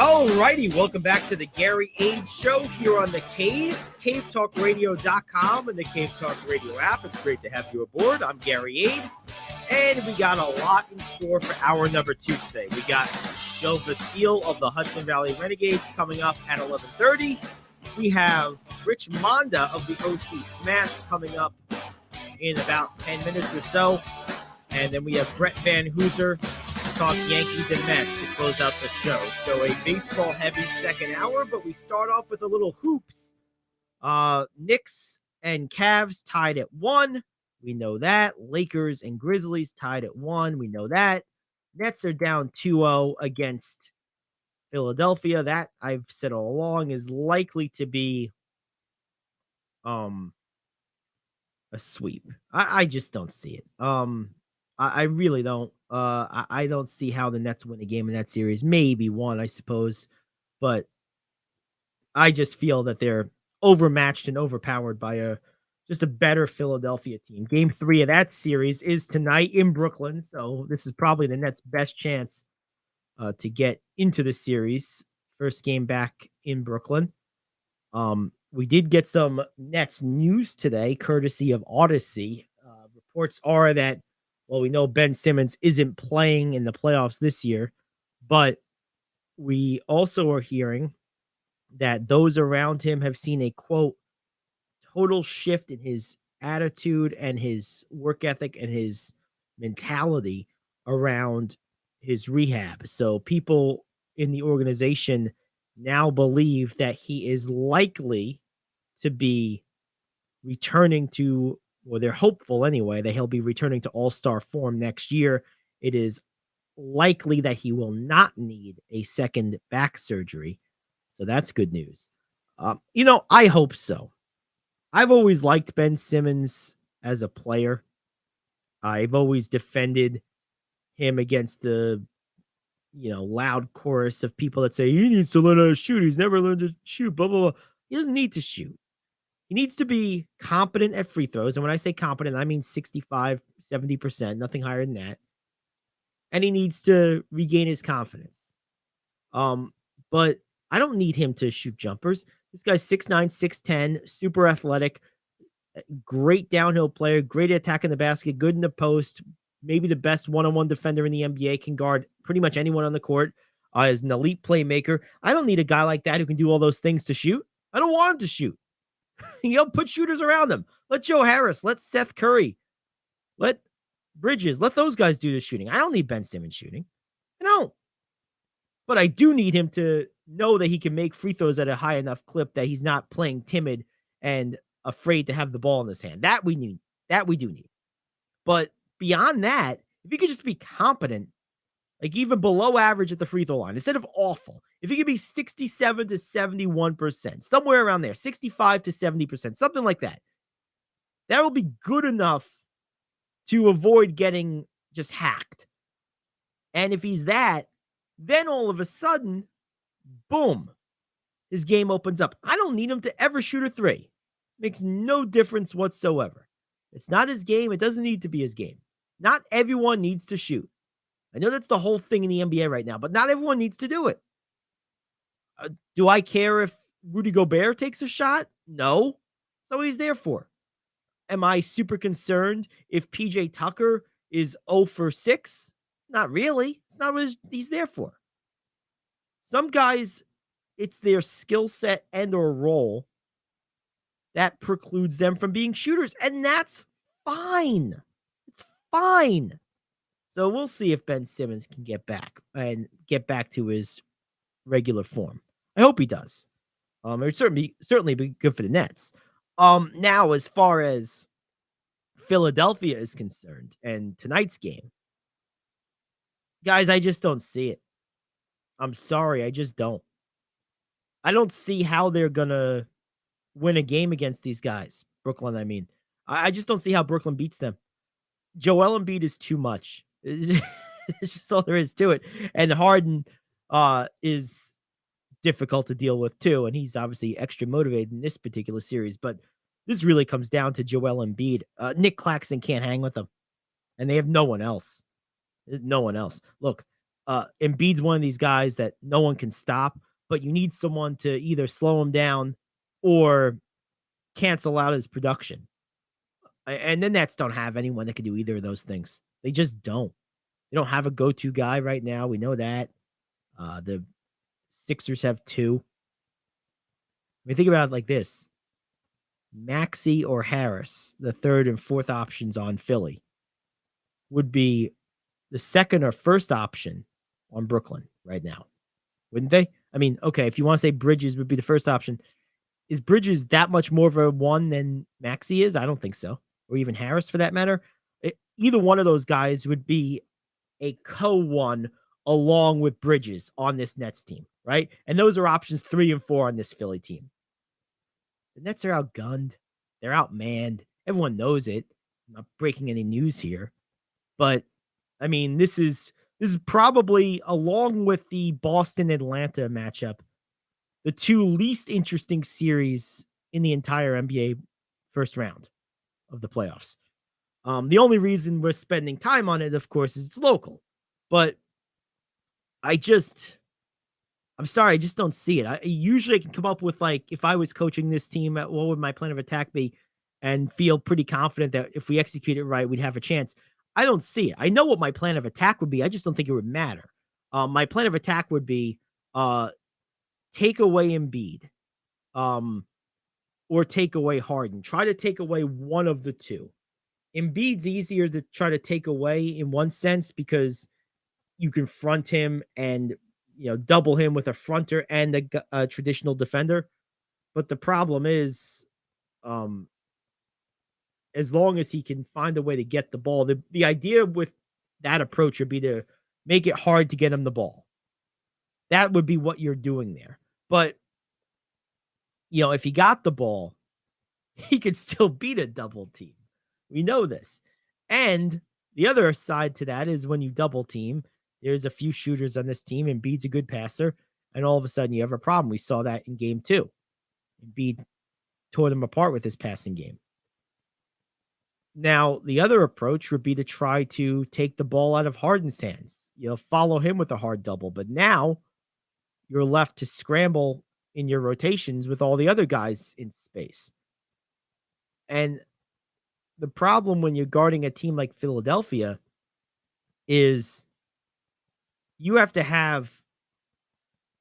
Alrighty, welcome back to the Gary Ayd Show here on the Cave, cavetalkradio.com and the Cave Talk Radio app. It's great to have you aboard. I'm Gary Ayd, and we got a lot in store for hour number 2 today. We got Joe Vasile of the Hudson Valley Renegades coming up at 11:30. We have Rich Monda of the OC Smash coming up in about 10 minutes or so. And then we have Brett Van Hooser to talk Yankees and Mets to close out the show. So a baseball-heavy second hour, but we start off with a little hoops. Knicks and Cavs tied at 1. We know that. Lakers and Grizzlies tied at 1. We know that. Nets are down 2-0 against Philadelphia. That, I've said all along, is likely to be a sweep. I just don't see it. I really don't. I don't see how the Nets win a game in that series. Maybe one, I suppose. But I just feel that they're overmatched and overpowered by just a better Philadelphia team. Game 3 of that series is tonight in Brooklyn. So this is probably the Nets' best chance to get into the series. First game back in Brooklyn. We did get some Nets news today, courtesy of Odyssey. Reports are that, well, we know Ben Simmons isn't playing in the playoffs this year, but we also are hearing that those around him have seen a, quote, total shift in his attitude and his work ethic and his mentality around his rehab. So people in the organization now believe that he is likely to be returning to, well, they're hopeful anyway, that he'll be returning to all-star form next year. It is likely that he will not need a second back surgery. So that's good news. I hope so. I've always liked Ben Simmons as a player. I've always defended him against the, loud chorus of people that say he needs to learn how to shoot. He's never learned to shoot, blah, blah, blah. He doesn't need to shoot. He needs to be competent at free throws. And when I say competent, I mean 65, 70%, nothing higher than that. And he needs to regain his confidence. But I don't need him to shoot jumpers. This guy's 6'9", 6'10", super athletic, great downhill player, great at attacking the basket, good in the post, maybe the best one-on-one defender in the NBA, can guard pretty much anyone on the court, is an elite playmaker. I don't need a guy like that who can do all those things to shoot. I don't want him to shoot. Put shooters around him. Let Joe Harris, let Seth Curry, let Bridges, let those guys do the shooting. I don't need Ben Simmons shooting. I don't. But I do need him to know that he can make free throws at a high enough clip that he's not playing timid and afraid to have the ball in his hand. That we need. That we do need. But beyond that, if he could just be competent, like even below average at the free throw line, instead of awful, if he could be 67 to 71%, somewhere around there, 65 to 70%, something like that, that will be good enough to avoid getting just hacked. And if he's that, then all of a sudden, boom, his game opens up. I don't need him to ever shoot a three. Makes no difference whatsoever. It's not his game. It doesn't need to be his game. Not everyone needs to shoot. I know that's the whole thing in the NBA right now, but not everyone needs to do it. Do I care if Rudy Gobert takes a shot? No. That's what he's there for. Am I super concerned if PJ Tucker is 0 for 6? Not really. It's not what he's there for. Some guys, it's their skill set and or role that precludes them from being shooters, and that's fine. It's fine. So we'll see if Ben Simmons can get back to his regular form. I hope he does. It would certainly be good for the Nets. Now, as far as Philadelphia is concerned and tonight's game, guys, I just don't see it. I'm sorry, I just don't. I don't see how they're gonna win a game against these guys. Brooklyn, I mean. I just don't see how Brooklyn beats them. Joel Embiid is too much. It's just all there is to it. And Harden is difficult to deal with too, and he's obviously extra motivated in this particular series. But this really comes down to Joel Embiid. Nick Claxton can't hang with them, and they have no one else. No one else. Look, Embiid's one of these guys that no one can stop, but you need someone to either slow him down or cancel out his production. And the Nets don't have anyone that can do either of those things. They just don't. They don't have a go-to guy right now. We know that. The Sixers have two. I mean, think about it like this. Maxey or Harris, the third and fourth options on Philly, would be the second or first option on Brooklyn right now. Wouldn't they? I mean, okay, if you want to say Bridges would be the first option, is Bridges that much more of a one than Maxey is? I don't think so. Or even Harris for that matter. Either one of those guys would be a co-one along with Bridges on this Nets team, right? And those are options 3 and 4 on this Philly team. The Nets are outgunned. They're outmanned. Everyone knows it. I'm not breaking any news here. But, I mean, this is probably, along with the Boston-Atlanta matchup, the two least interesting series in the entire NBA first round of the playoffs. The only reason we're spending time on it, of course, is it's local. But I'm sorry, I just don't see it. I usually can come up with, like, if I was coaching this team, what would my plan of attack be? And feel pretty confident that if we execute it right, we'd have a chance. I don't see it. I know what my plan of attack would be. I just don't think it would matter. My plan of attack would be take away Embiid or take away Harden. Try to take away one of the two. Embiid's easier to try to take away in one sense because you can front him and double him with a fronter and a traditional defender. But the problem is, as long as he can find a way to get the ball, the idea with that approach would be to make it hard to get him the ball. That would be what you're doing there. But, if he got the ball, he could still beat a double team. We know this. And the other side to that is when you double team, there's a few shooters on this team. Embiid's a good passer, and all of a sudden you have a problem. We saw that in game 2. Embiid tore them apart with his passing game. Now, the other approach would be to try to take the ball out of Harden's hands. Follow him with a hard double. But now you're left to scramble in your rotations with all the other guys in space. And the problem when you're guarding a team like Philadelphia is you have to have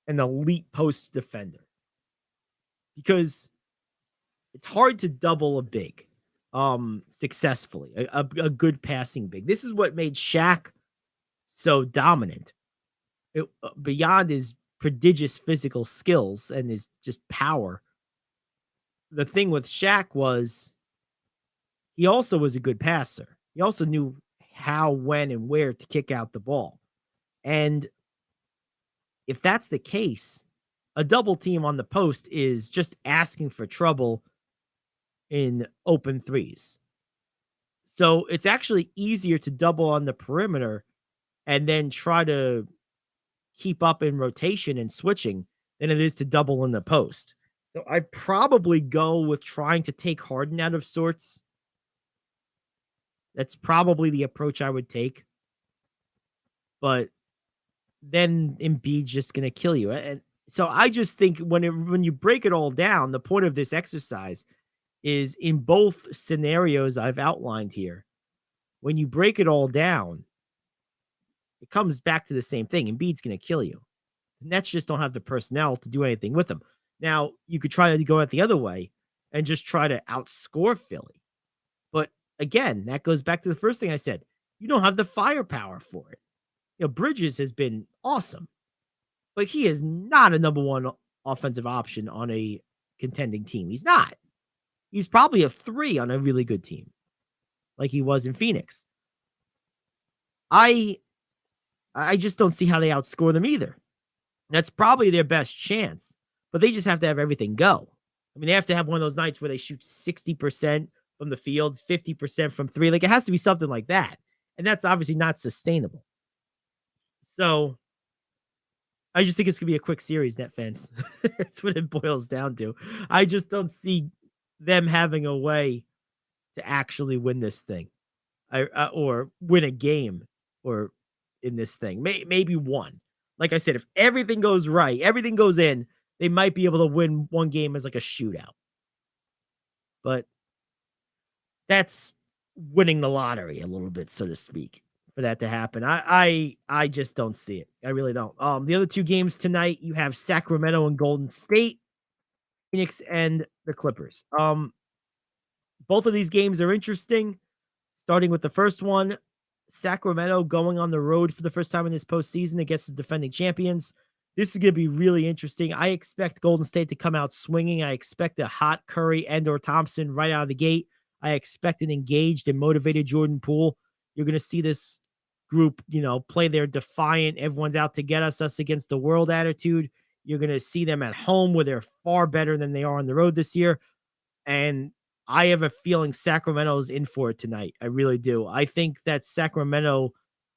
an elite post defender because it's hard to double a big successfully, a good passing big. This is what made Shaq so dominant. Beyond his prodigious physical skills and his just power, the thing with Shaq was he also was a good passer. He also knew how, when, and where to kick out the ball. And if that's the case, a double team on the post is just asking for trouble in open threes. So it's actually easier to double on the perimeter and then try to keep up in rotation and switching than it is to double in the post. So I'd probably go with trying to take Harden out of sorts. That's probably the approach I would take. But then Embiid's just going to kill you. And so I just think when you break it all down, the point of this exercise is in both scenarios I've outlined here. When you break it all down, it comes back to the same thing. Embiid's going to kill you. The Nets just don't have the personnel to do anything with him. Now, you could try to go out the other way and just try to outscore Philly. But again, that goes back to the first thing I said. You don't have the firepower for it. Bridges has been awesome, but he is not a number one offensive option on a contending team. He's not. He's probably a 3 on a really good team, like he was in Phoenix. I just don't see how they outscore them either. That's probably their best chance, but they just have to have everything go. I mean, they have to have one of those nights where they shoot 60% from the field, 50% from 3. Like, it has to be something like that. And that's obviously not sustainable. So I just think it's going to be a quick series, Net fans. That's what it boils down to. I just don't see them having a way to actually win this thing or win a game or in this thing. Maybe one. Like I said, if everything goes right, everything goes in, they might be able to win one game as like a shootout. But that's winning the lottery a little bit, so to speak, for that to happen. I just don't see it. I really don't. The other two games tonight, you have Sacramento and Golden State, Phoenix and the Clippers. Both of these games are interesting. Starting with the first one, Sacramento going on the road for the first time in this postseason against the defending champions. This is going to be really interesting. I expect Golden State to come out swinging. I expect a hot Curry and or Thompson right out of the gate. I expect an engaged and motivated Jordan Poole. You're going to see this group, play their defiant, everyone's out to get us against the world attitude. You're going to see them at home where they're far better than they are on the road this year. And I have a feeling Sacramento's in for it tonight. I really do. I think that Sacramento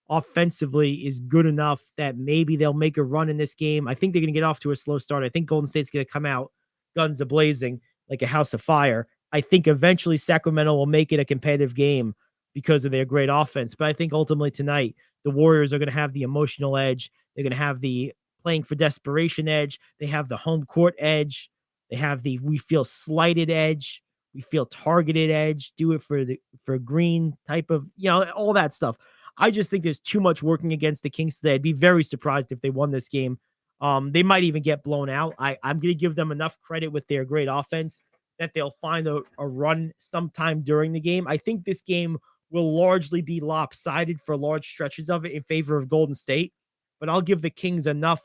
offensively is good enough that maybe they'll make a run in this game. I think they're going to get off to a slow start. I think Golden State's going to come out guns a-blazing like a house of fire. I think eventually Sacramento will make it a competitive game because of their great offense. But I think ultimately tonight, the Warriors are going to have the emotional edge. They're going to have the playing for desperation edge. They have the home court edge. They have the we feel slighted edge. We feel targeted edge. Do it for green type of, all that stuff. I just think there's too much working against the Kings today. I'd be very surprised if they won this game. They might even get blown out. I'm going to give them enough credit with their great offense that they'll find a run sometime during the game. I think this game will largely be lopsided for large stretches of it in favor of Golden State, but I'll give the Kings enough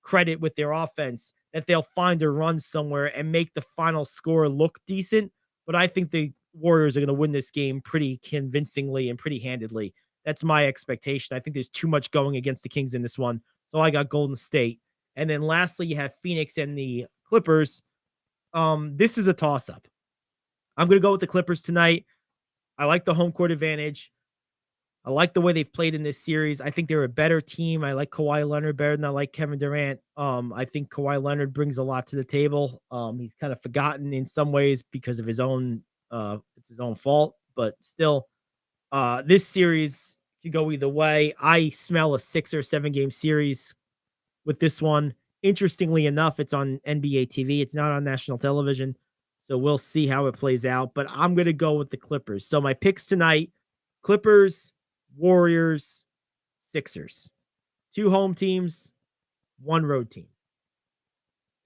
credit with their offense that they'll find a run somewhere and make the final score look decent. But I think the Warriors are going to win this game pretty convincingly and pretty handedly. That's my expectation. I think there's too much going against the Kings in this one. So I got Golden State. And then lastly, you have Phoenix and the Clippers. This is a toss-up. I'm going to go with the Clippers tonight. I like the home court advantage. I like the way they've played in this series. I think they're a better team. I like Kawhi Leonard better than I like Kevin Durant. I think Kawhi Leonard brings a lot to the table. He's kind of forgotten in some ways because of his own, it's his own fault, but still, this series could go either way. I smell a 6 or 7 game series with this one. Interestingly enough, it's on NBA TV. It's not on national television. So we'll see how it plays out, but I'm going to go with the Clippers. So my picks tonight, Clippers, Warriors, Sixers. 2 home teams, 1 road team.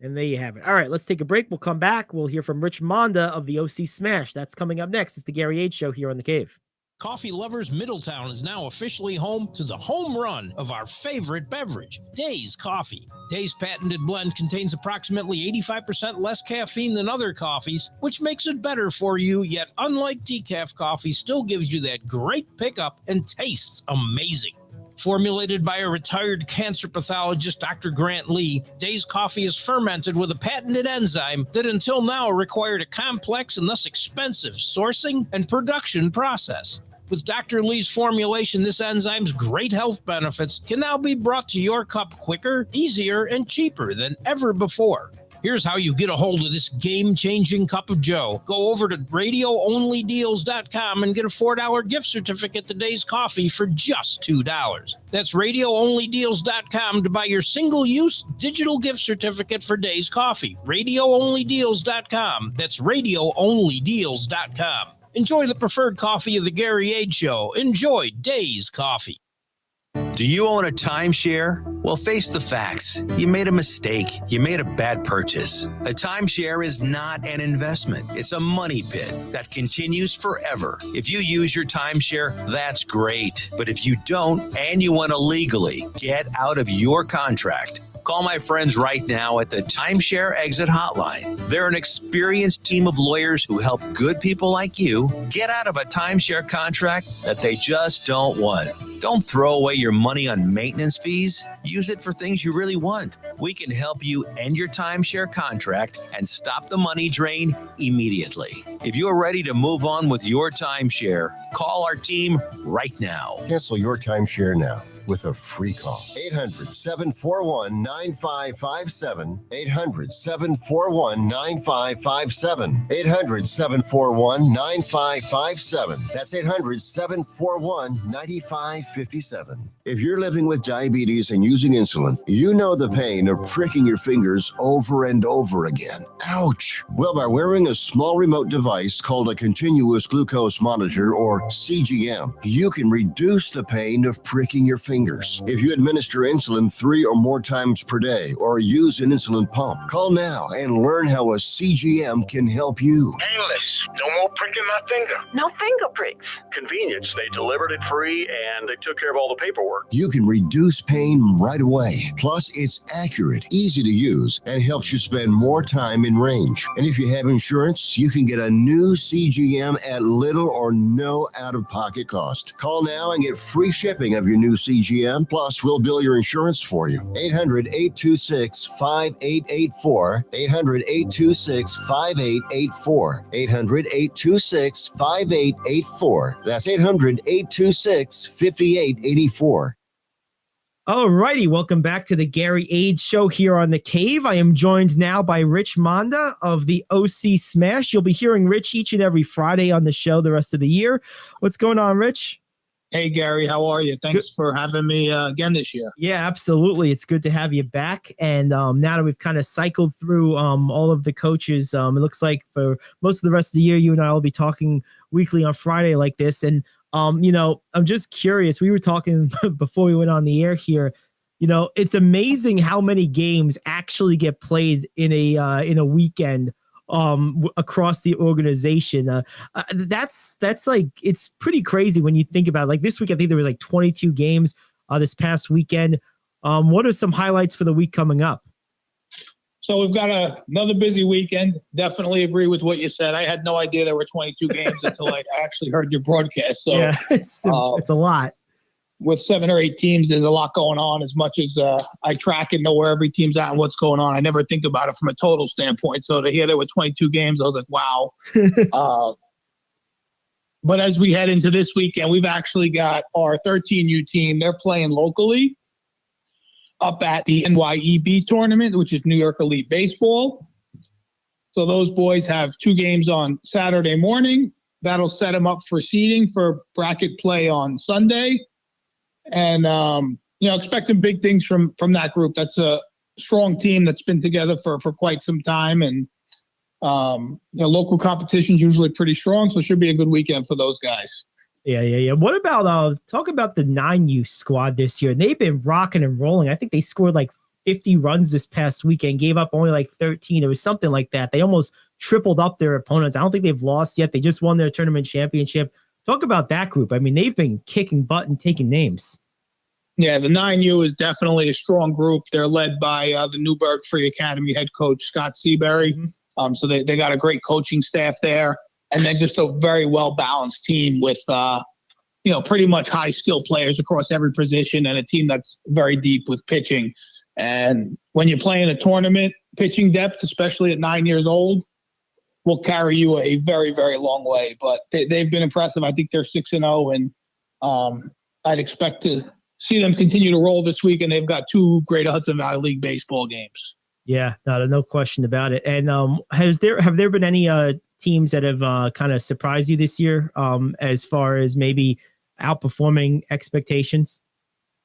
And there you have it. All right, let's take a break. We'll come back. We'll hear from Rich Monda of the OC Smash. That's coming up next. It's the Gary Ayd Show here on The Cave. Coffee Lovers Middletown is now officially home to the home run of our favorite beverage, Days Coffee. Days patented blend contains approximately 85% less caffeine than other coffees, which makes it better for you, yet unlike decaf coffee, still gives you that great pickup and tastes amazing. Formulated by a retired cancer pathologist, Dr. Grant Lee, Days Coffee is fermented with a patented enzyme that until now required a complex and thus expensive sourcing and production process. With Dr. Lee's formulation, this enzyme's great health benefits can now be brought to your cup quicker, easier, and cheaper than ever before. Here's how you get a hold of this game-changing cup of joe. Go over to RadioOnlyDeals.com and get a $4 gift certificate to Days Coffee for just $2. That's RadioOnlyDeals.com to buy your single-use digital gift certificate for Days Coffee. RadioOnlyDeals.com. That's RadioOnlyDeals.com. Enjoy the preferred coffee of the Gary Ayd Show. Enjoy Days Coffee. Do you own a timeshare? Well, face the facts. You made a mistake. You made a bad purchase. A timeshare is not an investment. It's a money pit that continues forever. If you use your timeshare, that's great. But if you don't and you want to legally get out of your contract, call my friends right now at the Timeshare Exit Hotline. They're an experienced team of lawyers who help good people like you get out of a timeshare contract that they just don't want. Don't throw away your money on maintenance fees. Use it for things you really want. We can help you end your timeshare contract and stop the money drain immediately. If you're ready to move on with your timeshare, call our team right now. Cancel your timeshare now. with a free call. 800-741-9557. 800-741-9557. 800-741-9557. That's 800-741-9557. If you're living with diabetes and using insulin, you know the pain of pricking your fingers over and over again. Ouch! Well, by wearing a small remote device called a continuous glucose monitor, or CGM, you can reduce the pain of pricking your fingers. If you administer insulin 3 or more times per day or use an insulin pump, call now and learn how a CGM can help you. Painless. No more pricking my finger. No finger pricks. Convenience. They delivered it free and they took care of all the paperwork. You can reduce pain right away. Plus, it's accurate, easy to use, and helps you spend more time in range. And if you have insurance, you can get a new CGM at little or no out-of-pocket cost. Call now and get free shipping of your new CGM. Plus, we'll bill your insurance for you. 800-826-5884. 800-826-5884. 800-826-5884. That's 800-826-5884. All righty, welcome back to the Gary Ayd Show here on The Cave. I am joined now by Rich Monda of the OC Smash. You'll be hearing Rich each and every Friday on the show the rest of the year. What's going on, Rich? Hey, Gary, how are you? Thanks for having me again this year. Yeah, absolutely. It's good to have you back. And now that we've kind of cycled through all of the coaches, it looks like for most of the rest of the year, you and I will be talking weekly on Friday like this. And I'm just curious. We were talking before we went on the air here. It's amazing how many games actually get played in a weekend across the organization. That's like, it's pretty crazy when you think about it. Like this week, I think there was like 22 games this past weekend. What are some highlights for the week coming up? So we've got another busy weekend. Definitely agree with what you said. I had no idea there were 22 games until I actually heard your broadcast. So yeah, it's a lot. With 7 or 8 teams, there's a lot going on. As much as I track and know where every team's at and what's going on, I never think about it from a total standpoint. So to hear there were 22 games, I was like, wow. But as we head into this weekend, we've actually got our 13U team. They're playing locally up at the NYEB tournament, which is New York Elite Baseball. So those boys have 2 games on Saturday morning. That'll set them up for seeding for bracket play on Sunday. And, expecting big things from that group. That's a strong team that's been together for quite some time. And, local competition's usually pretty strong. So it should be a good weekend for those guys. Yeah. What about talk about the 9U squad this year? They've been rocking and rolling. I think they scored like 50 runs this past weekend, gave up only like 13. It was something like that. They almost tripled up their opponents. I don't think they've lost yet. They just won their tournament championship. Talk about that group. I mean, they've been kicking butt and taking names. Yeah, the 9U is definitely a strong group. They're led by the Newburgh Free Academy head coach, Scott Seabury. Mm-hmm. So they got a great coaching staff there. And then just a very well-balanced team with, pretty much high-skill players across every position and a team that's very deep with pitching. And when you're playing a tournament, pitching depth, especially at 9 years old, will carry you a very, very long way. But they've been impressive. I think they're 6-0, and I'd expect to see them continue to roll this week. And they've got 2 Greater Hudson Valley League baseball games. Yeah, no question about it. And have there been any teams that have kind of surprised you this year as far as maybe outperforming expectations?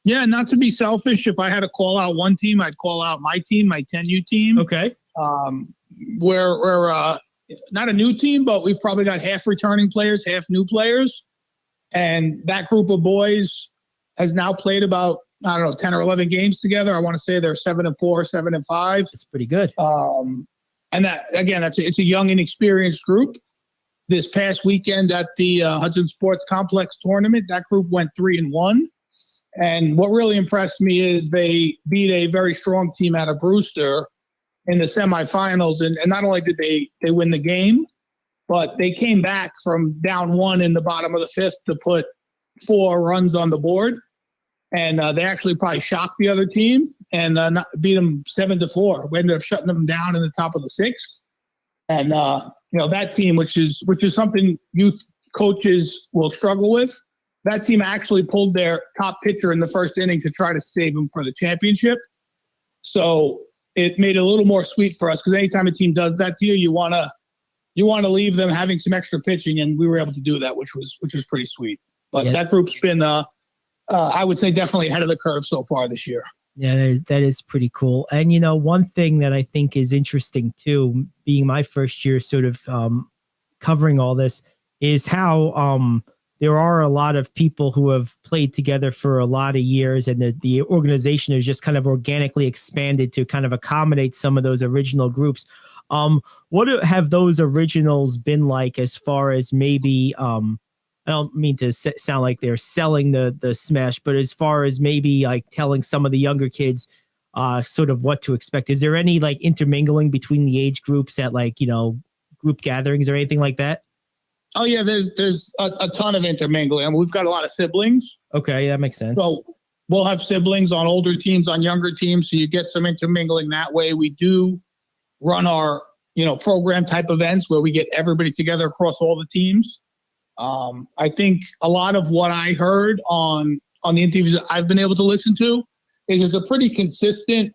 Yeah, not to be selfish. If I had to call out one team, I'd call out my team, my 10U team. Okay. We're not a new team, but we've probably got half returning players, half new players. And that group of boys has now played about, 10 or 11 games together. I want to say they're 7-4, 7-5. That's pretty good. And that, again, it's a young, inexperienced group. This past weekend at the Hudson Sports Complex tournament, that group went 3-1. And what really impressed me is they beat a very strong team out of Brewster in the semifinals. And not only did they win the game, but they came back from down 1 in the bottom of the 5th to put 4 runs on the board. And they actually probably shocked the other team and beat them 7-4. We ended up shutting them down in the top of the 6th. And, that team, which is something youth coaches will struggle with. that team actually pulled their top pitcher in the first inning to try to save him for the championship. So it made it a little more sweet for us because anytime a team does that to you, you want to leave them having some extra pitching, and we were able to do that, which was pretty sweet. But that group's been, I would say, definitely ahead of the curve so far this year. Yeah, that is pretty cool. And, one thing that I think is interesting too, being my first year sort of covering all this, is how there are a lot of people who have played together for a lot of years, and the organization has just kind of organically expanded to kind of accommodate some of those original groups. What have those originals been like as far as maybe, I don't mean to sound like they're selling the smash, but as far as maybe like telling some of the younger kids sort of what to expect, is there any like intermingling between the age groups at like, group gatherings or anything like that? Oh yeah, there's a ton of intermingling. I mean, we've got a lot of siblings. Okay, that makes sense. So we'll have siblings on older teams, on younger teams, so you get some intermingling that way. We do run our, program type events where we get everybody together across all the teams. I think a lot of what I heard on the interviews that I've been able to listen to is it's a pretty consistent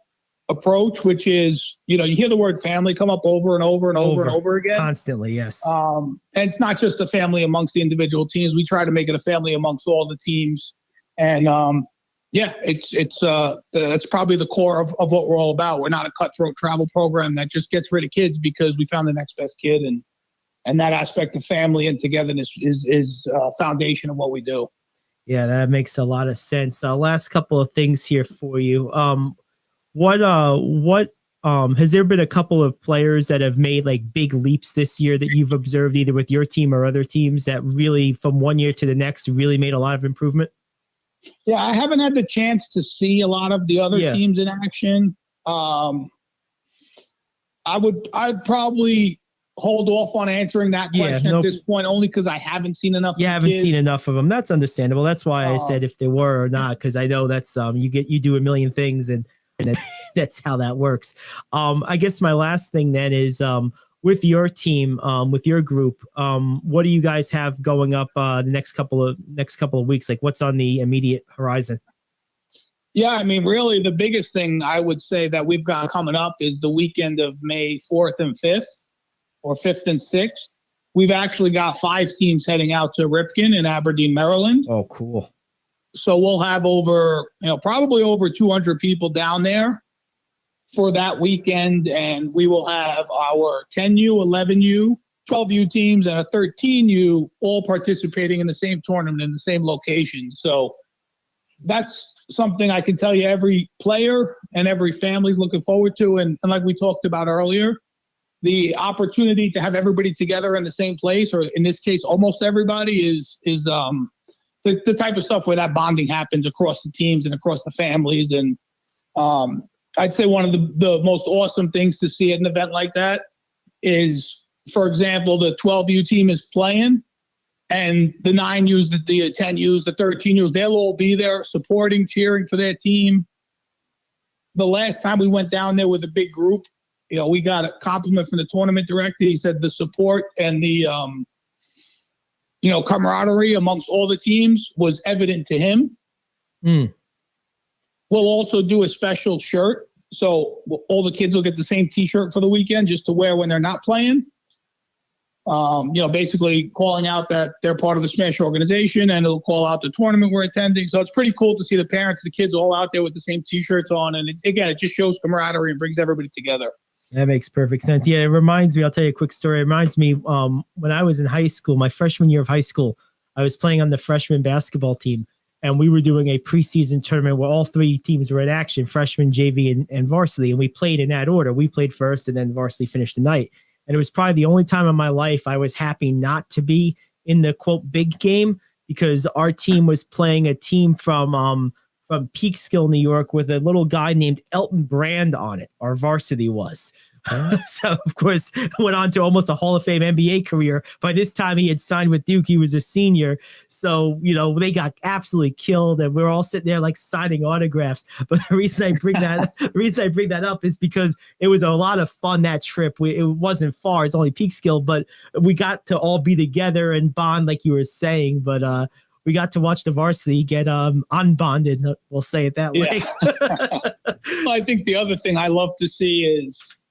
approach, which is, you hear the word family come up over and over and over and over again. Constantly, yes. And it's not just a family amongst the individual teams. We try to make it a family amongst all the teams. And it's probably the core of what we're all about. We're not a cutthroat travel program that just gets rid of kids because we found the next best kid. And that aspect of family and togetherness is foundation of what we do. Yeah, that makes a lot of sense. Last couple of things here for you. What has there been a couple of players that have made like big leaps this year that you've observed either with your team or other teams that really from one year to the next really made a lot of improvement? Yeah, I haven't had the chance to see a lot of the other teams in action. I'd probably hold off on answering that question at this point, only because I haven't seen enough. Yeah, I haven't seen enough of them. That's understandable. That's why I said if there were or not, because I know that's you do a million things and that's how that works. I guess my last thing then is with your team, with your group, what do you guys have going up the next couple of weeks? Like what's on the immediate horizon? Yeah, I mean, really the biggest thing I would say that we've got coming up is the weekend of May 4th and 5th. Or 5th and 6th. We've actually got 5 teams heading out to Ripken in Aberdeen, Maryland. Oh, cool. So we'll have probably over 200 people down there for that weekend. And we will have our 10U, 11U, 12U teams and a 13U all participating in the same tournament in the same location. So that's something I can tell you every player and every family's looking forward to. And like we talked about earlier, the opportunity to have everybody together in the same place, or in this case, almost everybody, is the type of stuff where that bonding happens across the teams and across the families. And I'd say one of the most awesome things to see at an event like that is, for example, the 12U team is playing, and the 9Us, the 10Us, the 13Us, they'll all be there supporting, cheering for their team. The last time we went down there with a big group, we got a compliment from the tournament director. He said the support and the, camaraderie amongst all the teams was evident to him. We'll also do a special shirt. So all the kids will get the same T-shirt for the weekend just to wear when they're not playing. Basically calling out that they're part of the Smash organization, and it'll call out the tournament we're attending. So it's pretty cool to see the parents, the kids all out there with the same T-shirts on. And it just shows camaraderie and brings everybody together. That makes perfect sense. Yeah, it reminds me, I'll tell you a quick story. It reminds me when I was in high school, my freshman year of high school, I was playing on the freshman basketball team, and we were doing a preseason tournament where all 3 teams were in action, freshman, JV, and varsity, and we played in that order. We played first, and then varsity finished the night. And it was probably the only time in my life I was happy not to be in the, quote, big game, because our team was playing a team from Peekskill, New York, with a little guy named Elton Brand on it. Our varsity was. So, of course, went on to almost a Hall of Fame NBA career. By this time, he had signed with Duke. He was a senior. So, they got absolutely killed, and we were all sitting there like signing autographs. But the reason I bring that up is because it was a lot of fun, that trip. It wasn't far. It's only Peekskill, but we got to all be together and bond, like you were saying. But we got to watch the varsity get unbonded. We'll say it that way. Well, I think the other thing I love to see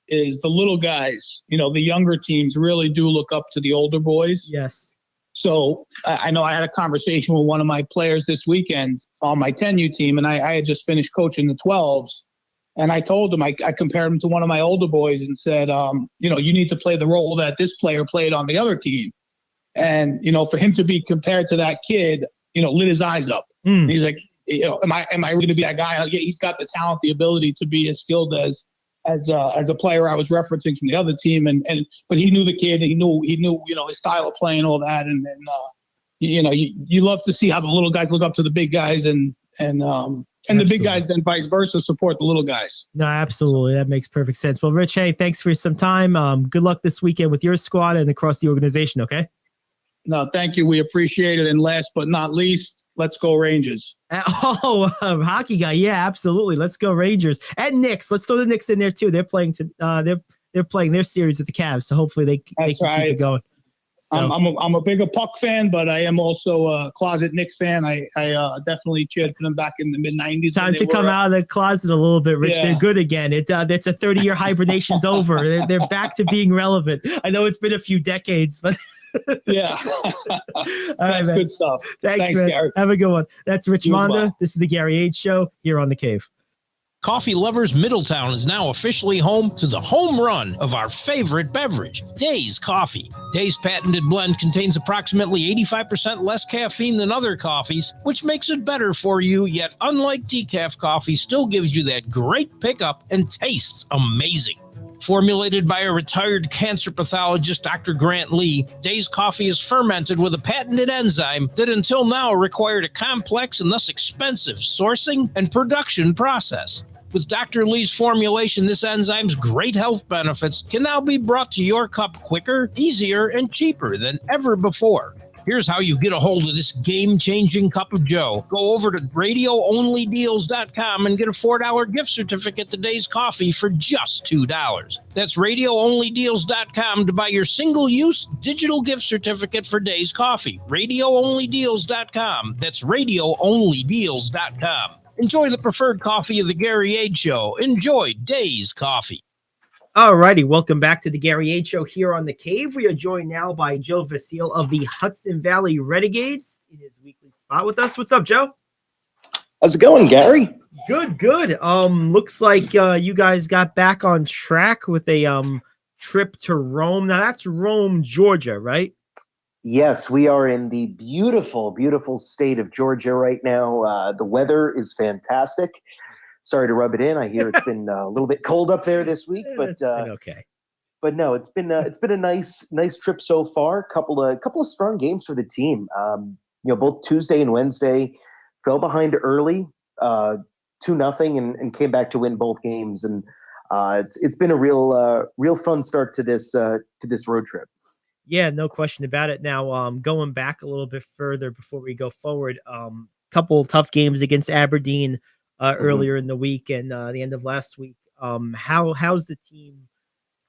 is the little guys. You know, the younger teams really do look up to the older boys. Yes. So I know I had a conversation with one of my players this weekend on my 10U team, and I had just finished coaching the 12s. And I told him, I compared him to one of my older boys and said, you know, you need to play the role that this player played on the other team. And, you know, for him to be compared to that kid, you know, lit his eyes up. He's like, you know, am I going to be that guy? Yeah, he's got the talent, the ability to be as skilled as a player I was referencing from the other team. But he knew the kid. He knew, you know, his style of play and all that. And you know, you love to see how the little guys look up to the big guys and the big guys then vice versa support the little guys. No, absolutely. That makes perfect sense. Well, Rich, hey, thanks for some time. Good luck this weekend with your squad and across the organization. Okay. No, thank you. We appreciate it. And last but not least, let's go Rangers. Hockey guy. Yeah, absolutely. Let's go Rangers and Knicks. Let's throw the Knicks in there too. They're playing they're playing their series with the Cavs. So hopefully they can keep it going. So. I'm a bigger Puck fan, but I am also a closet Knicks fan. I definitely cheered for them back in the mid-90s. Time to come out of the closet a little bit, Rich. Yeah. They're good again. It's a 30-year hibernation's over. They're back to being relevant. I know it's been a few decades, but yeah. All right, man. Good stuff. Thanks, man. Gary. Have a good one. That's Rich You Monda. well. This is the Gary Ayd Show here on The Cave. Coffee Lovers Middletown is now officially home to the home run of our favorite beverage, Days Coffee. Days' patented blend contains approximately 85% less caffeine than other coffees, which makes it better for you, yet unlike decaf coffee, still gives you that great pickup and tastes amazing. Formulated by a retired cancer pathologist, Dr. Grant Lee, Days Coffee is fermented with a patented enzyme that until now required a complex and thus expensive sourcing and production process. With Dr. Lee's formulation, this enzyme's great health benefits can now be brought to your cup quicker, easier, and cheaper than ever before. Here's how you get a hold of this game-changing cup of joe. Go over to radioonlydeals.com and get a $4 gift certificate to Days Coffee for just $2. That's radioonlydeals.com to buy your single-use digital gift certificate for Days Coffee. Radioonlydeals.com. That's radioonlydeals.com. Enjoy the preferred coffee of the Gary Ayd Show. Enjoy Days Coffee. All righty, welcome back to the Gary Ayd Show here on The Cave. We are joined now by Joe Vasile of the Hudson Valley Renegades in his weekly spot with us. What's up, Joe? How's it going, Gary? Good. Looks like you guys got back on track with a trip to Rome. Now that's Rome, Georgia, right? Yes, we are in the beautiful, beautiful state of Georgia right now. The weather is fantastic. Sorry to rub it in. I hear it's been a little bit cold up there this week, but okay. But no, it's been a nice trip so far. Couple of strong games for the team. You know, both Tuesday and Wednesday fell behind early, 2-0, and came back to win both games. And it's been a real fun start to this road trip. Yeah, no question about it. Now, going back a little bit further before we go forward, couple tough games against Aberdeen earlier in the week and the end of last week. How's the team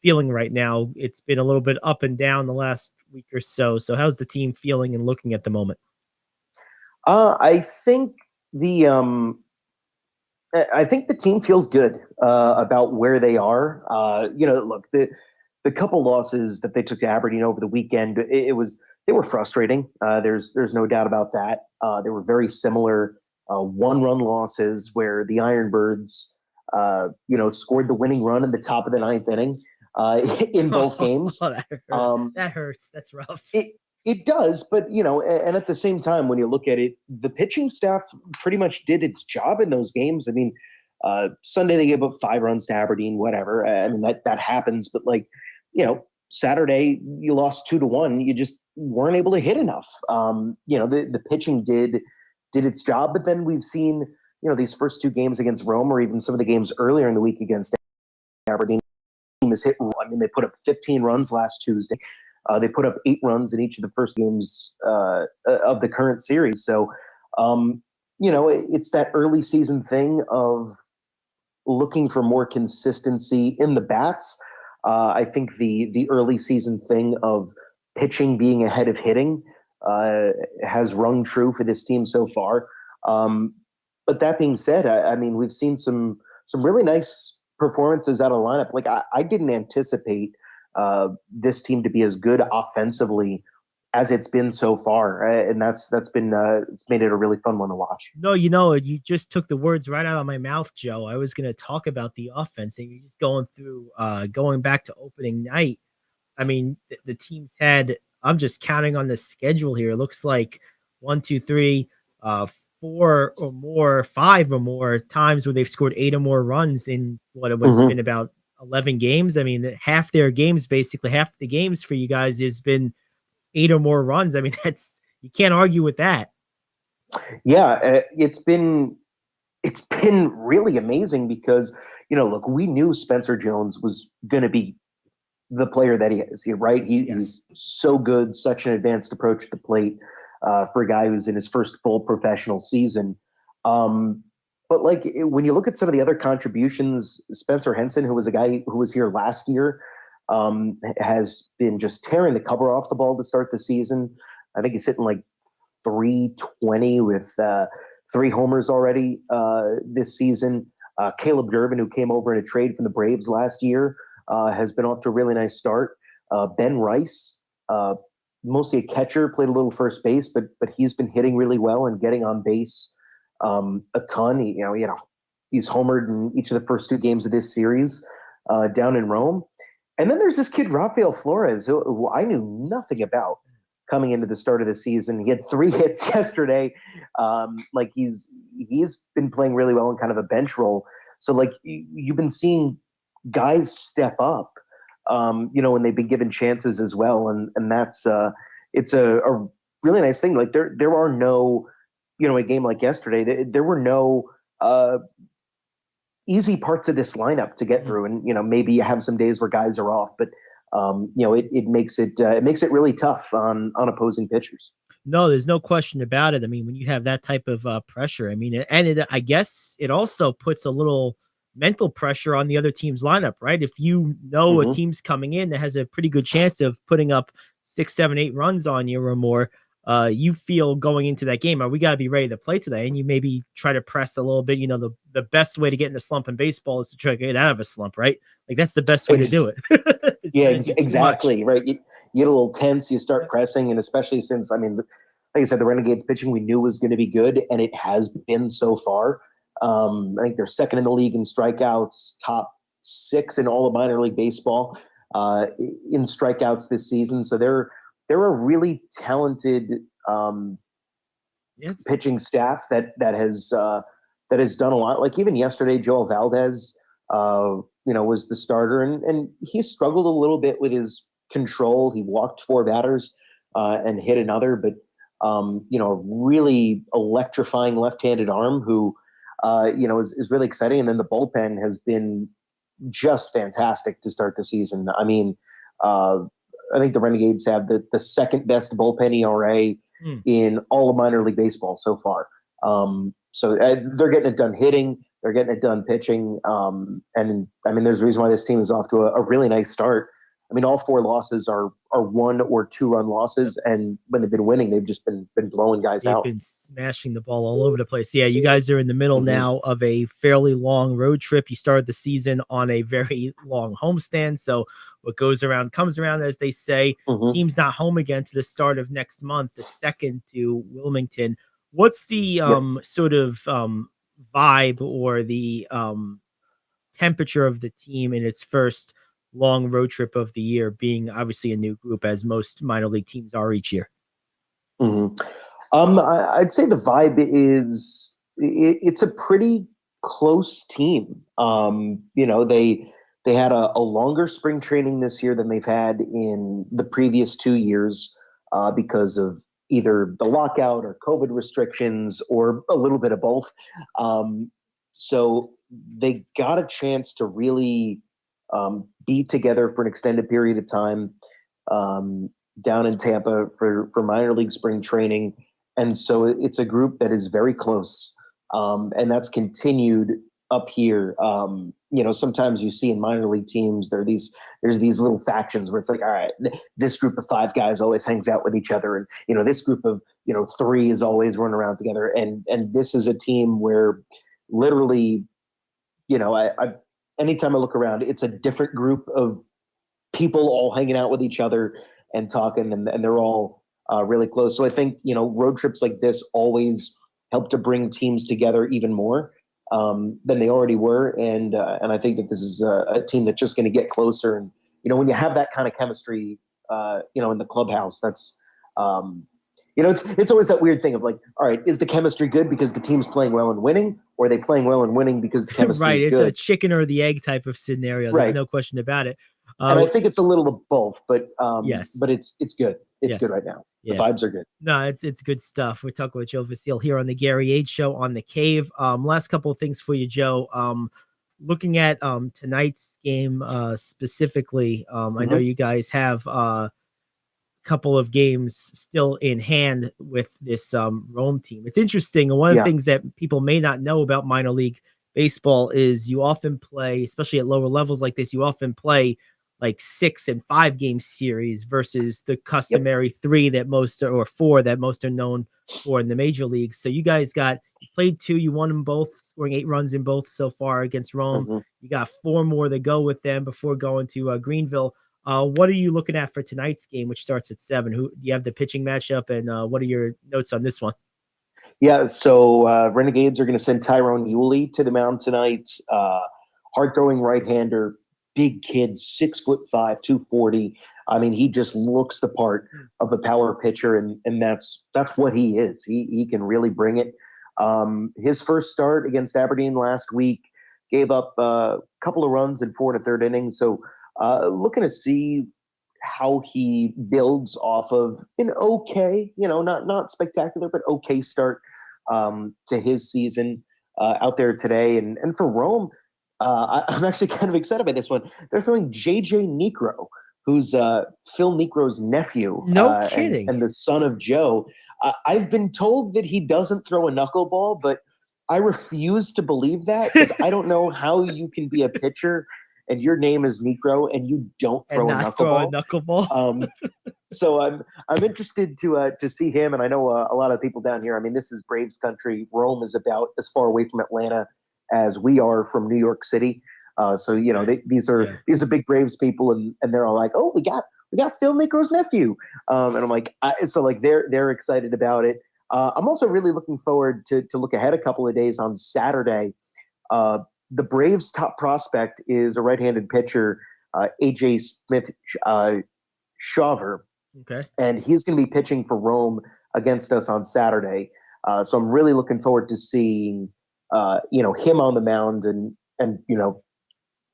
feeling right now? It's been a little bit up and down the last week or so. So how's the team feeling and looking at the moment? I think the team feels good about where they are. You know, look, the couple losses that they took to Aberdeen over the weekend, they were frustrating. There's no doubt about that. They were very similar one-run losses where the Ironbirds, scored the winning run in the top of the ninth inning in both games. That hurts. That's rough. It does, but and at the same time, when you look at it, the pitching staff pretty much did its job in those games. I mean, Sunday they gave up 5 runs to Aberdeen, whatever. I mean that happens, but Saturday you lost 2-1. You just weren't able to hit enough. The pitching did its job, but then we've seen these first 2 games against Rome, or even some of the games earlier in the week against Aberdeen. The team has hit. I mean, they put up 15 runs last Tuesday. They put up 8 runs in each of the first games of the current series. So, it's that early season thing of looking for more consistency in the bats. I think the early season thing of pitching being ahead of hitting has rung true for this team so far. But that being said, I mean, we've seen some really nice performances out of the lineup. Like I didn't anticipate this team to be as good offensively as it's been so far, and that's been it's made it a really fun one to watch. No, you just took the words right out of my mouth, Joe. I was going to talk about the offense, and you're just going back to opening night. I mean, the teams had. I'm just counting on the schedule here. It looks like 1, 2, 3, 4 or more, 5 or more times where they've scored 8 or more runs in what's been about 11 games. I mean, half their games, basically half the games for you guys has been 8 or more runs. I mean, you can't argue with that. Yeah, it's been really amazing because look, we knew Spencer Jones was going to be the player that he is. Right? He's so good, such an advanced approach at the plate for a guy who's in his first full professional season. But like when you look at some of the other contributions, Spencer Henson, who was a guy who was here last year, has been just tearing the cover off the ball to start the season. I think he's hitting like 320 with 3 homers already this season. Caleb Durbin, who came over in a trade from the Braves last year, has been off to a really nice start. Ben Rice, mostly a catcher, played a little first base, but he's been hitting really well and getting on base a ton. He's homered in each of the first 2 games of this series down in Rome. And then there's this kid, Rafael Flores, who I knew nothing about coming into the start of the season. He had 3 hits yesterday. Like he's been playing really well in kind of a bench role. So like you've been seeing guys step up, when they've been given chances as well. And that's it's a really nice thing. Like there are no, a game like yesterday, there were no easy parts of this lineup to get through. And, maybe you have some days where guys are off, but it makes it really tough on opposing pitchers. No, there's no question about it. I mean, when you have that type of pressure, I mean, I guess it also puts a little mental pressure on the other team's lineup, right? If you know a team's coming in that has a pretty good chance of putting up 6, 7, 8 runs on you or more, you feel going into that game, we got to be ready to play today. And you maybe try to press a little bit. The best way to get in a slump in baseball is to try to get out of a slump, right? Like that's the best way to do it. Yeah, exactly. Right. You get a little tense, you start pressing. And especially since, I mean, like I said, the Renegades pitching we knew was going to be good, and it has been so far. I think they're second in the league in strikeouts, top 6 in all of minor league baseball in strikeouts this season. So they're a really talented pitching staff that has done a lot. Like even yesterday, Joel Valdez, was the starter, and he struggled a little bit with his control. He walked 4 batters and hit another, but a really electrifying left-handed arm who is really exciting. And then the bullpen has been just fantastic to start the season. I mean, I think the Renegades have the second best bullpen ERA in all of minor league baseball so far. So they're getting it done hitting, they're getting it done pitching. And I mean, there's a reason why this team is off to a really nice start. I mean, all 4 losses are 1 or 2 run losses, and when they've been winning, they've just been blowing guys out. They've been smashing the ball all over the place. Yeah, you guys are in the middle now of a fairly long road trip. You started the season on a very long homestand, so what goes around comes around, as they say. Team's not home again to the start of next month, the 2nd to Wilmington. What's the sort of vibe or the temperature of the team in its first long road trip of the year, being obviously a new group as most minor league teams are each year? I'd say the vibe is it's a pretty close team. They had a longer spring training this year than they've had in the previous 2 years because of either the lockout or COVID restrictions or a little bit of both. So they got a chance to really be together for an extended period of time down in Tampa for minor league spring training. And so it's a group that is very close. And that's continued up here. Sometimes you see in minor league teams there's these little factions where it's like, all right, this group of 5 guys always hangs out with each other, and this group of 3 is always running around together, and this is a team where literally, I anytime I look around, it's a different group of people all hanging out with each other and talking, and they're all really close. So I think road trips like this always help to bring teams together even more than they already were, and I think that this is a team that's just going to get closer. And when you have that kind of chemistry, in the clubhouse, that's it's always that weird thing of like, all right, is the chemistry good because the team's playing well and winning, or are they playing well and winning because the chemistry right. is It's good? a chicken or the egg type of scenario. There's Right. no question about it. And I think it's a little of both, but yes, but it's good. It's good right now. The vibes are good. No, it's good stuff. We're talking with Joe Vasile here on the Gary Ayd Show on the Cave. Last couple of things for you, Joe. Looking at tonight's game specifically, I know you guys have couple of games still in hand with this Rome team. It's interesting. And one of the things that people may not know about minor league baseball is you often play, especially at lower levels like this, you often play like 6 and 5 game series versus the customary 3 that most or 4 that most are known for in the major leagues. So you guys played 2, you won them both, scoring 8 runs in both so far against Rome. You got 4 more to go with them before going to Greenville. What are you looking at for tonight's game, which starts at 7? Who do you have the pitching matchup, and what are your notes on this one? Yeah, so Renegades are going to send Tyrone Yulee to the mound tonight. Hard-throwing right-hander, big kid, 6'5", 240. I mean, he just looks the part of a power pitcher, and that's what he is. He can really bring it. His first start against Aberdeen last week gave up a couple of runs in 4 1/3 innings. So looking to see how he builds off of an okay, not spectacular, but okay start to his season out there today. And for Rome, I'm actually kind of excited by this one. They're throwing JJ Niekro, who's Phil Niekro's nephew. No kidding. And the son of Joe. I've been told that he doesn't throw a knuckleball, but I refuse to believe that, because I don't know how you can be a pitcher and your name is Niekro and you don't throw a knuckleball. So I'm interested to see him, and I know a lot of people down here. I mean, this is Braves country. Rome is about as far away from Atlanta as we are from New York City. So these are big Braves people, and they're all like, oh, we got Phil Niekro's nephew, and I'm like, they're excited about it. I'm also really looking forward to look ahead a couple of days on Saturday. The Braves' top prospect is a right-handed pitcher, AJ Smith Shaver. Okay. And he's going to be pitching for Rome against us on Saturday. So I'm really looking forward to seeing, him on the mound and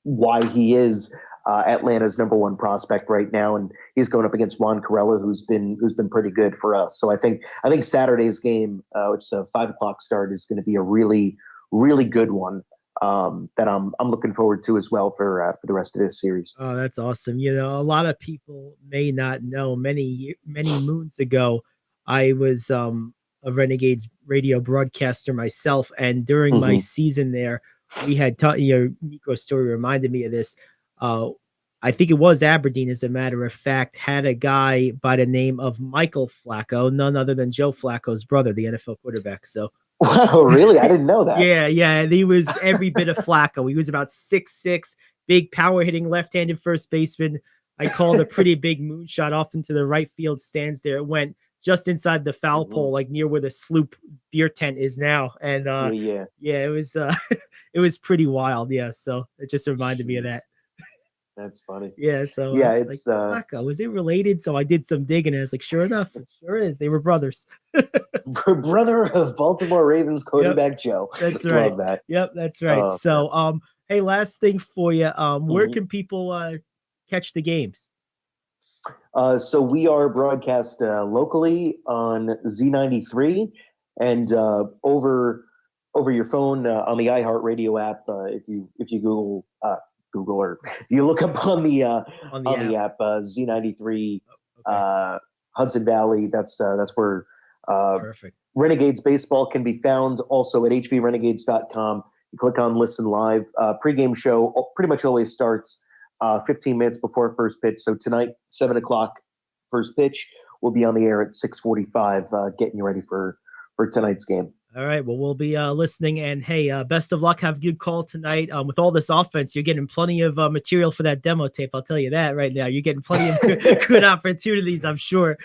why he is Atlanta's number 1 prospect right now. And he's going up against Juan Corella, who's been pretty good for us. So I think Saturday's game, which is a 5:00 start, is going to be a really, really good one. That I'm looking forward to as well for the rest of this series. Oh, that's awesome. A lot of people may not know, many moons ago, I was a Renegades radio broadcaster myself, and during my season there, we had Nico's story reminded me of this. I think it was Aberdeen, as a matter of fact, had a guy by the name of Michael Flacco, none other than Joe Flacco's brother, the NFL quarterback. So. Wow, really? I didn't know that. Yeah. And he was every bit of Flacco. He was about 6'6", big power hitting left-handed first baseman. I called a pretty big moonshot off into the right field stands there. It went just inside the foul pole, like near where the Sloop beer tent is now. And it was it was pretty wild. Yeah. So it just reminded me of that. That's funny. Yeah. So it's Flacco, was it related? So I did some digging, and it's like, sure enough, it sure is. They were brothers. Brother of Baltimore Ravens quarterback Joe. That's right. Love that. Yep, that's right. So hey, last thing for you. Where can people catch the games? So we are broadcast locally on Z93 and over your phone on the iHeartRadio app. If you Google or you look up on the app Z93 Hudson Valley. That's where Perfect. Renegades baseball can be found also at hvrenegades.com. You click on listen live. Pregame show pretty much always starts 15 minutes before first pitch. So tonight, 7 o'clock first pitch. We'll be on the air at 6:45, getting you ready for tonight's game. All right. Well, we'll be listening. And hey, best of luck. Have a good call tonight. With all this offense, you're getting plenty of material for that demo tape. I'll tell you that right now. You're getting plenty of good opportunities, I'm sure.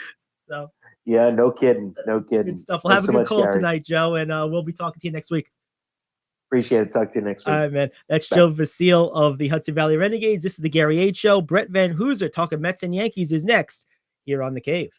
So yeah, no kidding. No kidding. good stuff. We'll have a good call tonight, Joe, and we'll be talking to you next week. Appreciate it. Talk to you next week. All right, man. That's Joe Vasile of the Hudson Valley Renegades. This is the Gary Ayd Show. Brett Van Hooser talking Mets and Yankees is next here on The Cave.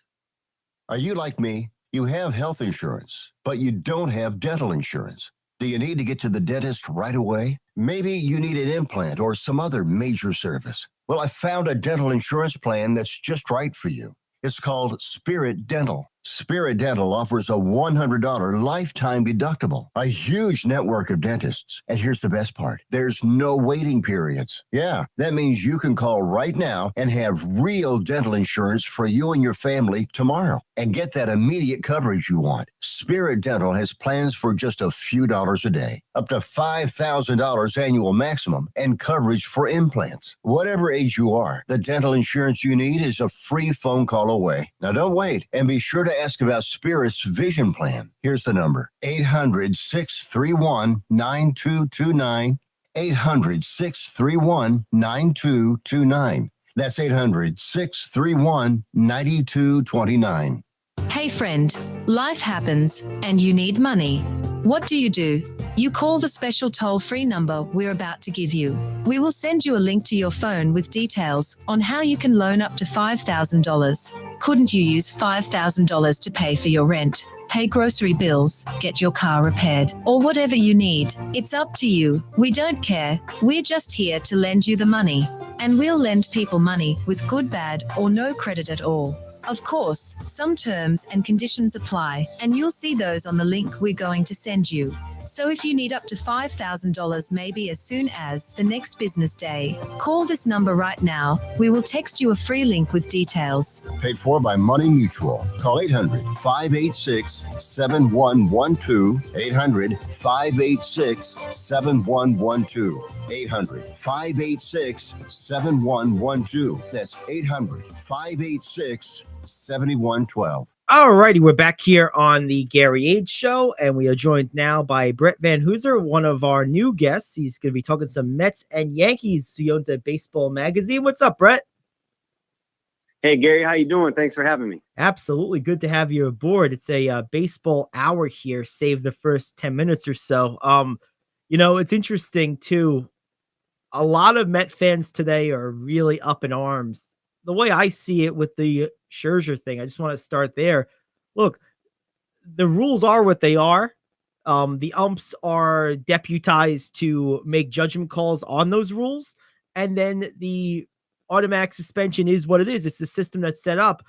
Are you like me? You have health insurance, but you don't have dental insurance. Do you need to get to the dentist right away? Maybe you need an implant or some other major service. Well, I found a dental insurance plan that's just right for you. It's called Spirit Dental. Spirit Dental offers a $100 lifetime deductible, a huge network of dentists. And here's the best part. There's no waiting periods. Yeah, that means you can call right now and have real dental insurance for you and your family tomorrow and get that immediate coverage you want. Spirit Dental has plans for just a few dollars a day, up to $5,000 annual maximum, and coverage for implants. Whatever age you are, the dental insurance you need is a free phone call away. Now don't wait, and be sure to ask about Spirit's vision plan. Here's the number: 800-631-9229. 800-631-9229. That's 800-631-9229. Hey friend, life happens and you need money. What do? You call the special toll-free number we're about to give you. We will send you a link to your phone with details on how you can loan up to $5,000. Couldn't you use $5,000 to pay for your rent, pay grocery bills, get your car repaired, or whatever you need? It's up to you. We don't care. We're just here to lend you the money. And we'll lend people money with good, bad, or no credit at all. Of course, some terms and conditions apply, and you'll see those on the link we're going to send you. So if you need up to $5,000 maybe as soon as the next business day, call this number right now. We will text you a free link with details. Paid for by Money Mutual. Call 800-586-7112. 800-586-7112. 800-586-7112. That's 800-586-7112. All righty, we're back here on the Gary Ayd Show, and we are joined now by Brett Van Hooser, one of our new guests. He's going to be talking some Mets and Yankees. He owns a baseball magazine. What's up, Brett? Hey, Gary, how you doing? Thanks for having me. Absolutely. Good to have you aboard. It's a baseball hour here. Save the first 10 minutes or so. It's interesting, too. A lot of Met fans today are really up in arms. The way I see it with the Scherzer thing, I just want to start there. Look, the rules are what they are. The umps are deputized to make judgment calls on those rules. And then the automatic suspension is what it is. It's the system that's set up.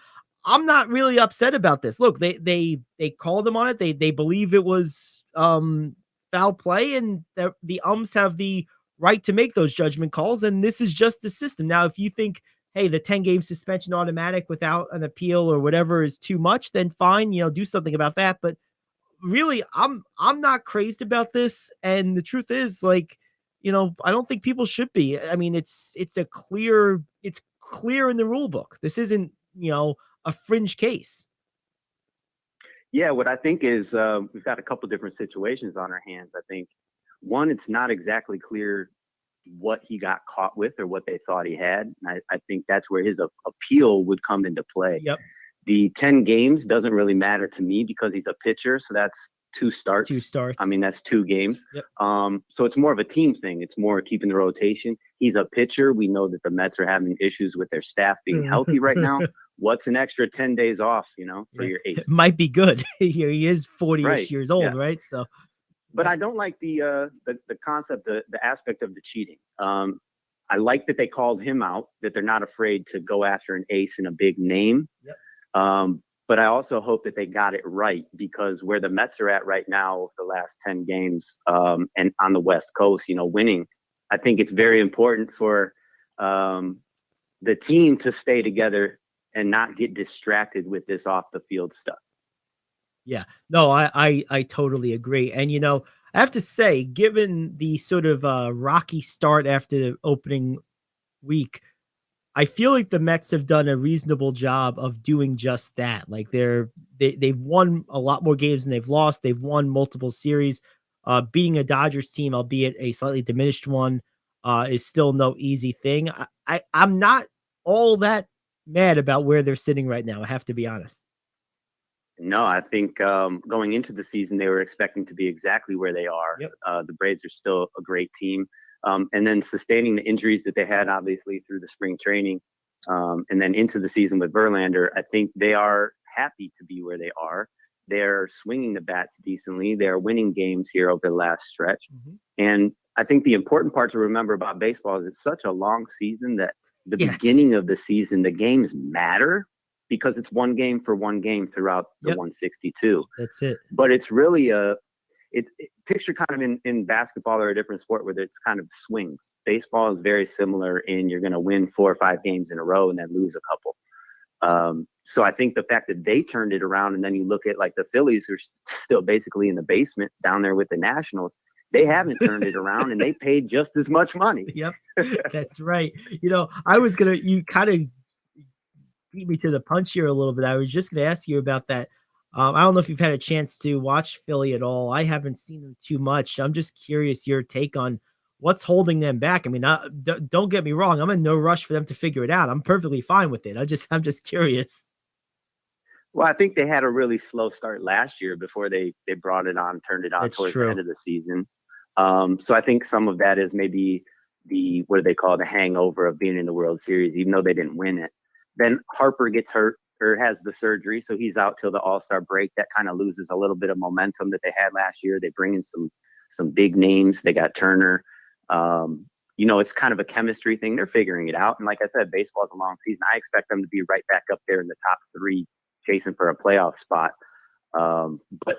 I'm not really upset about this. Look, they called them on it. They believe it was foul play, and the umps have the right to make those judgment calls. And this is just the system. Now, if you think, hey, the 10-game suspension automatic without an appeal or whatever is too much, then fine, do something about that. But really, I'm not crazed about this. And the truth is, I don't think people should be. I mean, it's clear in the rule book. This isn't, a fringe case. Yeah, what I think is we've got a couple different situations on our hands. I think one, it's not exactly clear what he got caught with or what they thought he had. And I think that's where his appeal would come into play. Yep. The 10 games doesn't really matter to me because he's a pitcher. So that's 2 starts. 2 starts. I mean, that's 2 games. Yep. So it's more of a team thing. It's more keeping the rotation. He's a pitcher. We know that the Mets are having issues with their staff being healthy right now. What's an extra 10 days off, for your ace? It might be good. He is 40-ish years old, right? So. But I don't like the concept, the aspect of the cheating. I like that they called him out, that they're not afraid to go after an ace and a big name. Yep. But I also hope that they got it right, because where the Mets are at right now over the last 10 games and on the West Coast, winning, I think it's very important for the team to stay together and not get distracted with this off the field stuff. Yeah, no, I totally agree. And, I have to say, given the sort of rocky start after the opening week, I feel like the Mets have done a reasonable job of doing just that. Like they've won a lot more games than they've lost. They've won multiple series. Beating a Dodgers team, albeit a slightly diminished one, is still no easy thing. I'm not all that mad about where they're sitting right now. I have to be honest. No, I think going into the season, they were expecting to be exactly where they are. Yep. The Braves are still a great team. And then sustaining the injuries that they had, obviously, through the spring training, and then into the season with Verlander, I think they are happy to be where they are. They're swinging the bats decently. They're winning games here over the last stretch. Mm-hmm. And I think the important part to remember about baseball is it's such a long season that the Yes. beginning of the season, the games matter because it's one game for one game throughout the Yep. 162. That's it. But it's really picture kind of in basketball or a different sport where it's kind of swings. Baseball is very similar in you're going to win 4 or 5 games in a row and then lose a couple. So I think the fact that they turned it around, and then you look at like the Phillies, who are still basically in the basement down there with the Nationals, they haven't turned it around and they paid just as much money. Yep, that's right. You kind of beat me to the punch here a little bit. I was just going to ask you about that. I don't know if you've had a chance to watch Philly at all. I haven't seen them too much. I'm just curious your take on what's holding them back. I mean, don't get me wrong. I'm in no rush for them to figure it out. I'm perfectly fine with it. I'm just curious. Well, I think they had a really slow start last year before they brought it on, turned it on That's towards true. the end of the season. So I think some of that is maybe what do they call it, the hangover of being in the World Series, even though they didn't win it. Then Harper gets hurt or has the surgery, so he's out till the All-Star break. That kind of loses a little bit of momentum that they had last year. They bring in some big names. They got Turner. It's kind of a chemistry thing. They're figuring it out. And like I said, baseball is a long season. I expect them to be right back up there in the top 3, chasing for a playoff spot. But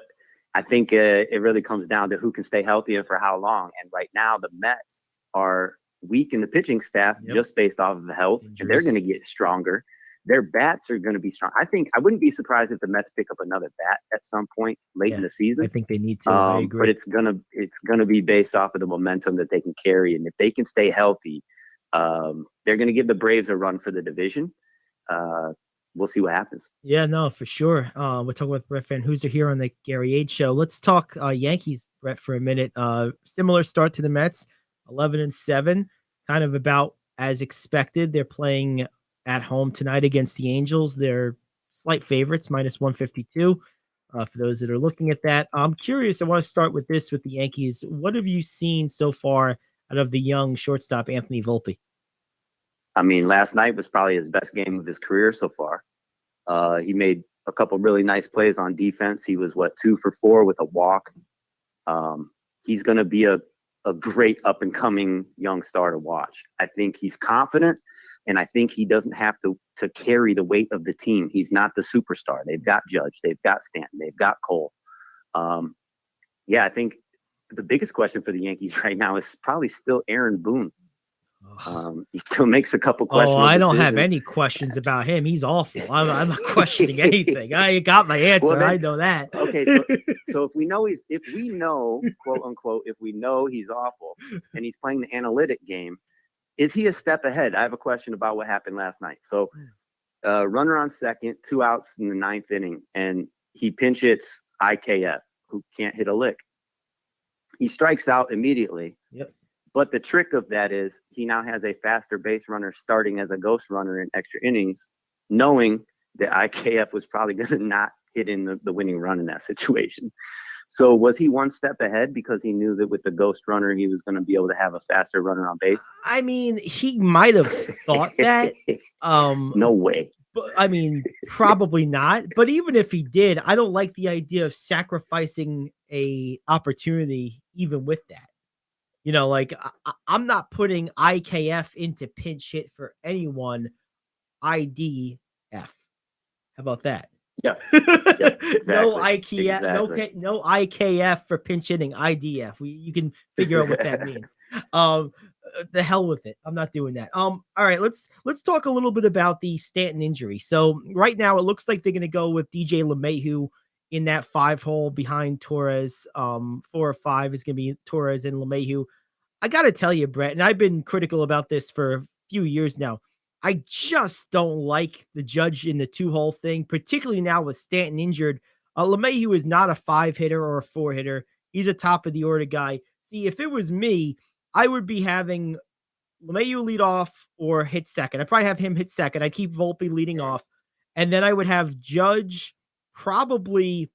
I think it really comes down to who can stay healthy and for how long. And right now, the Mets are weak in the pitching staff just based off of the health, and they're going to get stronger. Their bats are going to be strong. I think I wouldn't be surprised if the Mets pick up another bat at some point late in the season. I think they need to. I agree. But it's gonna be based off of the momentum that they can carry, and if they can stay healthy, they're going to give the Braves a run for the division. We'll see what happens. Yeah, no, for sure. We're talking with Brett Van Hooser here on the Gary Ayd Show. Let's talk Yankees, Brett, for a minute. Similar start to the Mets, 11-7, kind of about as expected. They're playing at home tonight against the Angels. They're slight favorites, -152. For those that are looking at that, I'm curious. I want to start with this with the Yankees. What have you seen so far out of the young shortstop Anthony Volpe? I mean, last night was probably his best game of his career so far. He made a couple really nice plays on defense. He was 2 for 4 with a walk. He's going to be a great up and coming young star to watch. I think he's confident, and I think he doesn't have to carry the weight of the team. He's not the superstar. They've got Judge, they've got Stanton, they've got Cole. I think the biggest question for the Yankees right now is probably still Aaron Boone. He still makes a couple questions. I don't have any questions about him. He's awful. I'm not questioning anything. I got my answer. Well, then, I know that. Okay, so if we know quote unquote, if we know he's awful and he's playing the analytic game, is he a step ahead? I have a question about what happened last night. So, runner on second, 2 outs in the 9th inning, and he pinch hits IKF, who can't hit a lick. He strikes out immediately. Yep. But the trick of that is he now has a faster base runner starting as a ghost runner in extra innings, knowing that IKF was probably going to not hit in the winning run in that situation. So was he one step ahead because he knew that with the ghost runner, he was going to be able to have a faster runner on base? I mean, he might have thought that. No way. But, I mean, probably not. But even if he did, I don't like the idea of sacrificing a opportunity even with that. I'm not putting IKF into pinch hit for anyone. IDF. How about that? Yeah. Exactly. No IKF. Exactly. No IKF for pinch hitting. IDF. You can figure out what that means. The hell with it. I'm not doing that. All right. Let's talk a little bit about the Stanton injury. So right now it looks like they're going to go with DJ LeMahieu in that 5 hole behind Torres. 4 or 5 is going to be Torres and LeMahieu. I got to tell you, Brett, and I've been critical about this for a few years now. I just don't like the Judge in the 2-hole thing, particularly now with Stanton injured. LeMahieu is not a 5 hitter or a 4 hitter. He's a top of the order guy. See, if it was me, I would be having LeMahieu lead off or hit second. I'd probably have him hit second. I'd keep Volpe leading off. And then I would have Judge probably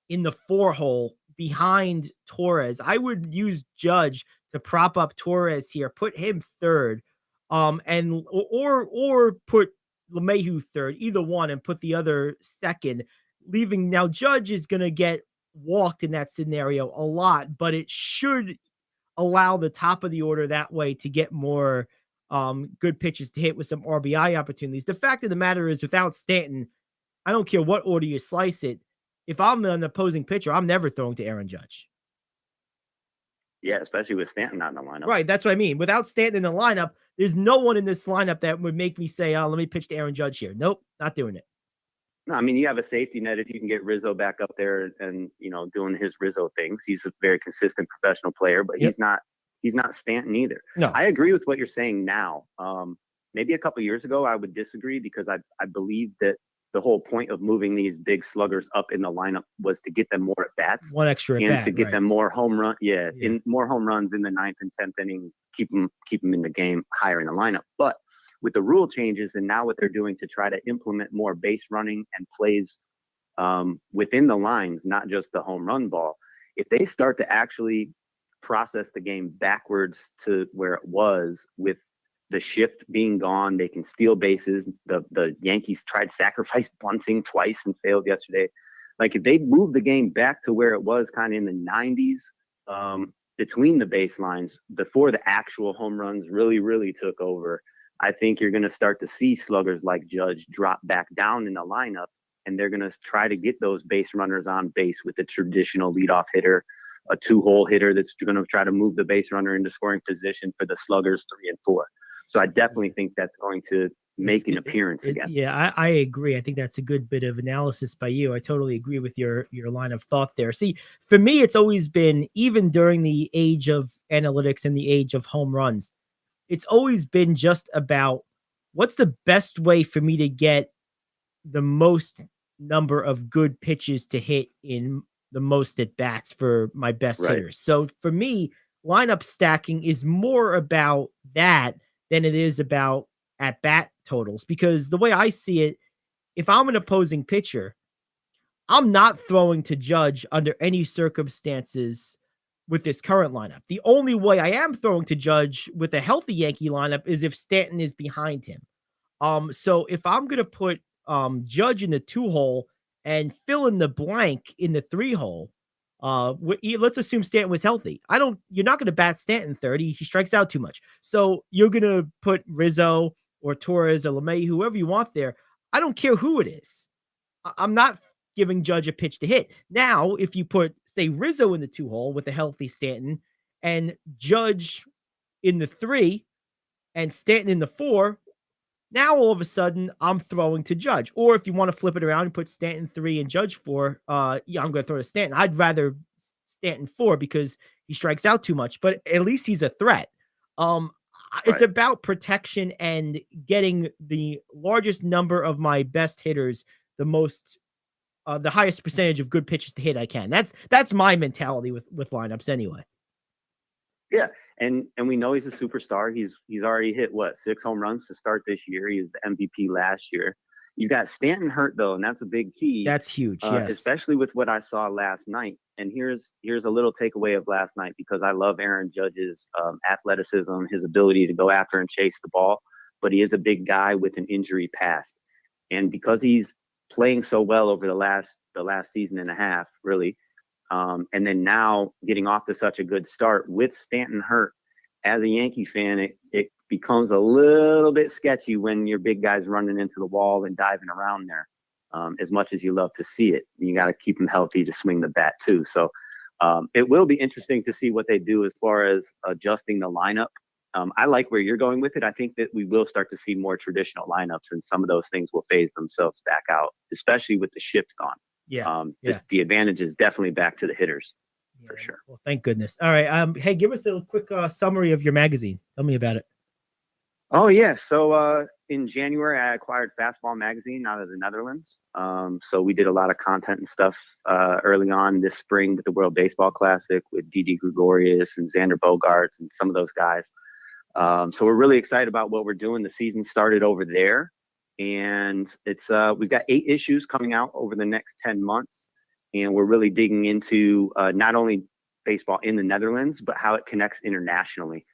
in the 4 hole behind Torres. I would use Judge to prop up Torres here, put him third, and or put LeMahieu third, either one, and put the other second, leaving now Judge is gonna get walked in that scenario a lot, but it should allow the top of the order that way to get more good pitches to hit with some RBI opportunities. The fact of the matter is, without Stanton, I don't care what order you slice it. If I'm an opposing pitcher, I'm never throwing to Aaron Judge. Yeah, especially with Stanton not in the lineup. Right, that's what I mean. Without Stanton in the lineup, there's no one in this lineup that would make me say, "Oh, let me pitch to Aaron Judge here." Nope, not doing it. No, I mean, you have a safety net if you can get Rizzo back up there and, doing his Rizzo things. He's a very consistent professional player, but he's not Stanton either. No. I agree with what you're saying now. Maybe a couple years ago, I would disagree because I believe that the whole point of moving these big sluggers up in the lineup was to get them more at bats, One extra at and bat, to get right. them more home run. Yeah, in more home runs in the 9th and 10th inning, keep them in the game higher in the lineup. But with the rule changes and now what they're doing to try to implement more base running and plays within the lines, not just the home run ball, if they start to actually process the game backwards to where it was with the shift being gone, they can steal bases. The Yankees tried sacrifice bunting twice and failed yesterday. Like, if they move the game back to where it was kind of in the 90s, between the baselines, before the actual home runs really took over, I think you're going to start to see sluggers like Judge drop back down in the lineup, and they're going to try to get those base runners on base with the traditional leadoff hitter, a 2-hole hitter that's going to try to move the base runner into scoring position for the sluggers 3 and 4. So I definitely think that's going to make an appearance again. Yeah, I agree. I think that's a good bit of analysis by you. I totally agree with your line of thought there. See, for me, it's always been, even during the age of analytics and the age of home runs, it's always been just about what's the best way for me to get the most number of good pitches to hit in the most at bats for my best hitters. So for me, lineup stacking is more about that than it is about at bat totals, because the way I see it, if I'm an opposing pitcher, I'm not throwing to Judge under any circumstances with this current lineup. The only way I am throwing to Judge with a healthy Yankee lineup is if Stanton is behind him. So if I'm going to put Judge in the 2-hole and fill in the blank in the 3-hole, let's assume Stanton was healthy. You're not going to bat Stanton 30. He strikes out too much. So you're going to put Rizzo or Torres or LeMay, whoever you want there. I don't care who it is. I'm not giving Judge a pitch to hit. Now, if you put, say, Rizzo in the 2-hole with a healthy Stanton and Judge in the 3 and Stanton in the 4, now all of a sudden I'm throwing to Judge. Or if you want to flip it around and put Stanton 3 and Judge 4, I'm going to throw to Stanton. I'd rather Stanton 4 because he strikes out too much, but at least he's a threat. It's about protection and getting the largest number of my best hitters, the highest percentage of good pitches to hit I can. That's my mentality with lineups anyway. Yeah, and we know he's a superstar. He's already hit 6 home runs to start this year. He was the MVP last year. You got Stanton hurt though, and that's a big key. That's huge, yes. Especially with what I saw last night. And here's a little takeaway of last night, because I love Aaron Judge's athleticism, his ability to go after and chase the ball, but he is a big guy with an injury past. And because he's playing so well over the last season and a half, really, and then now getting off to such a good start with Stanton hurt, as a Yankee fan, it becomes a little bit sketchy when your big guy's running into the wall and diving around there. As much as you love to see it, you got to keep him healthy to swing the bat too. So it will be interesting to see what they do as far as adjusting the lineup. I like where you're going with it. I think that we will start to see more traditional lineups, and some of those things will phase themselves back out, especially with the shift gone. Yeah. Yeah. The advantage is definitely back to the hitters for sure. Well, thank goodness. All right. Hey, give us a quick summary of your magazine. Tell me about it. Oh yeah. So in January, I acquired Fastball Magazine out of the Netherlands. So we did a lot of content and stuff early on this spring with the World Baseball Classic with Didi Gregorius and Xander Bogaerts and some of those guys. So we're really excited about what we're doing. The season started over there, and it's we've got 8 issues coming out over the next 10 months, and we're really digging into not only baseball in the Netherlands, but how it connects internationally.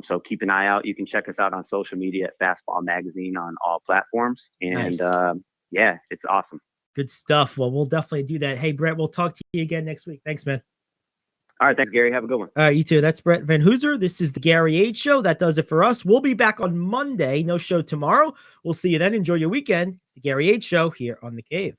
So keep an eye out. You can check us out on social media at Fastball Magazine on all platforms. And Nice. yeah, it's awesome. Good stuff. Well, we'll definitely do that. Hey, Brett, we'll talk to you again next week. Thanks, man. All right. Thanks, Gary. Have a good one. All right, you too. That's Brett Van Hooser. This is the Gary Ayd Show. That does it for us. We'll be back on Monday. No show tomorrow. We'll see you then. Enjoy your weekend. It's the Gary Ayd Show here on The Cave.